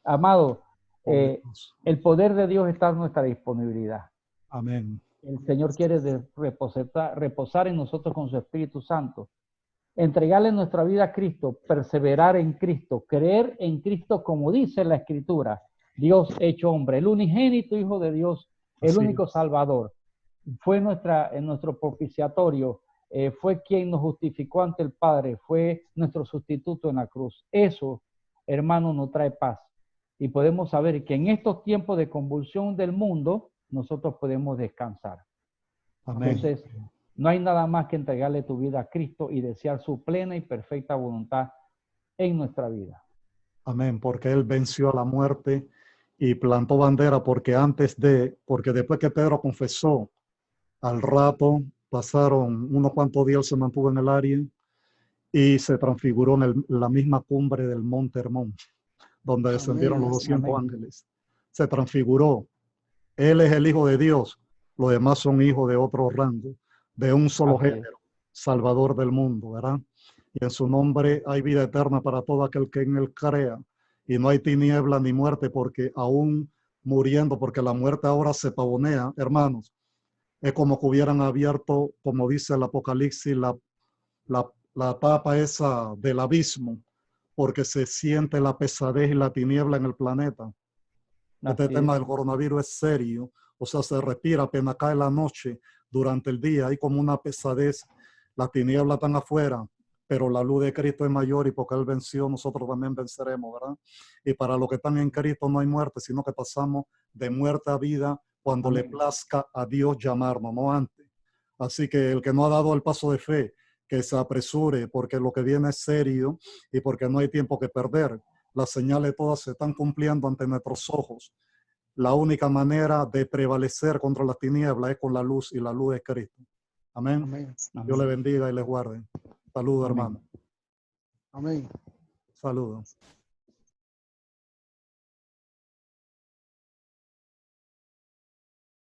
Amado, el poder de Dios está a nuestra disponibilidad. Amén. El Señor quiere reposar en nosotros con su Espíritu Santo. Entregarle nuestra vida a Cristo, perseverar en Cristo, creer en Cristo como dice la Escritura, Dios hecho hombre, el unigénito Hijo de Dios, el único Salvador, fue en nuestro propiciatorio, fue quien nos justificó ante el Padre, fue nuestro sustituto en la cruz. Eso, hermano, nos trae paz y podemos saber que en estos tiempos de convulsión del mundo, nosotros podemos descansar. Amén. Entonces, no hay nada más que entregarle tu vida a Cristo y desear su plena y perfecta voluntad en nuestra vida. Amén, porque Él venció a la muerte y plantó bandera, porque después que Pedro confesó, al rato pasaron unos cuantos días, se mantuvo en el área y se transfiguró en la misma cumbre del Monte Hermón, donde descendieron los 200 ángeles. Se transfiguró. Él es el Hijo de Dios, los demás son hijos de otro rango, de un solo género, Salvador del mundo, ¿verdad? Y en su nombre hay vida eterna para todo aquel que en él crea. Y no hay tiniebla ni muerte, porque aún muriendo, porque la muerte ahora se pavonea, hermanos. Es como que hubieran abierto, como dice el Apocalipsis, la tapa esa del abismo, porque se siente la pesadez y la tiniebla en el planeta. Este tema del coronavirus es serio, o sea, se respira apenas cae la noche, durante el día hay como una pesadez, las tinieblas están afuera, pero la luz de Cristo es mayor y porque Él venció, nosotros también venceremos, ¿verdad? Y para los que están en Cristo no hay muerte, sino que pasamos de muerte a vida cuando le Amén. plazca a Dios llamarnos, no antes. Así que el que no ha dado el paso de fe, que se apresure, porque lo que viene es serio y porque no hay tiempo que perder. Las señales todas se están cumpliendo ante nuestros ojos. La única manera de prevalecer contra las tinieblas es con la luz, y la luz es Cristo. Amén. Amén. Dios le bendiga y les guarde. Saludos, Amén. hermano. Amén. Saludos.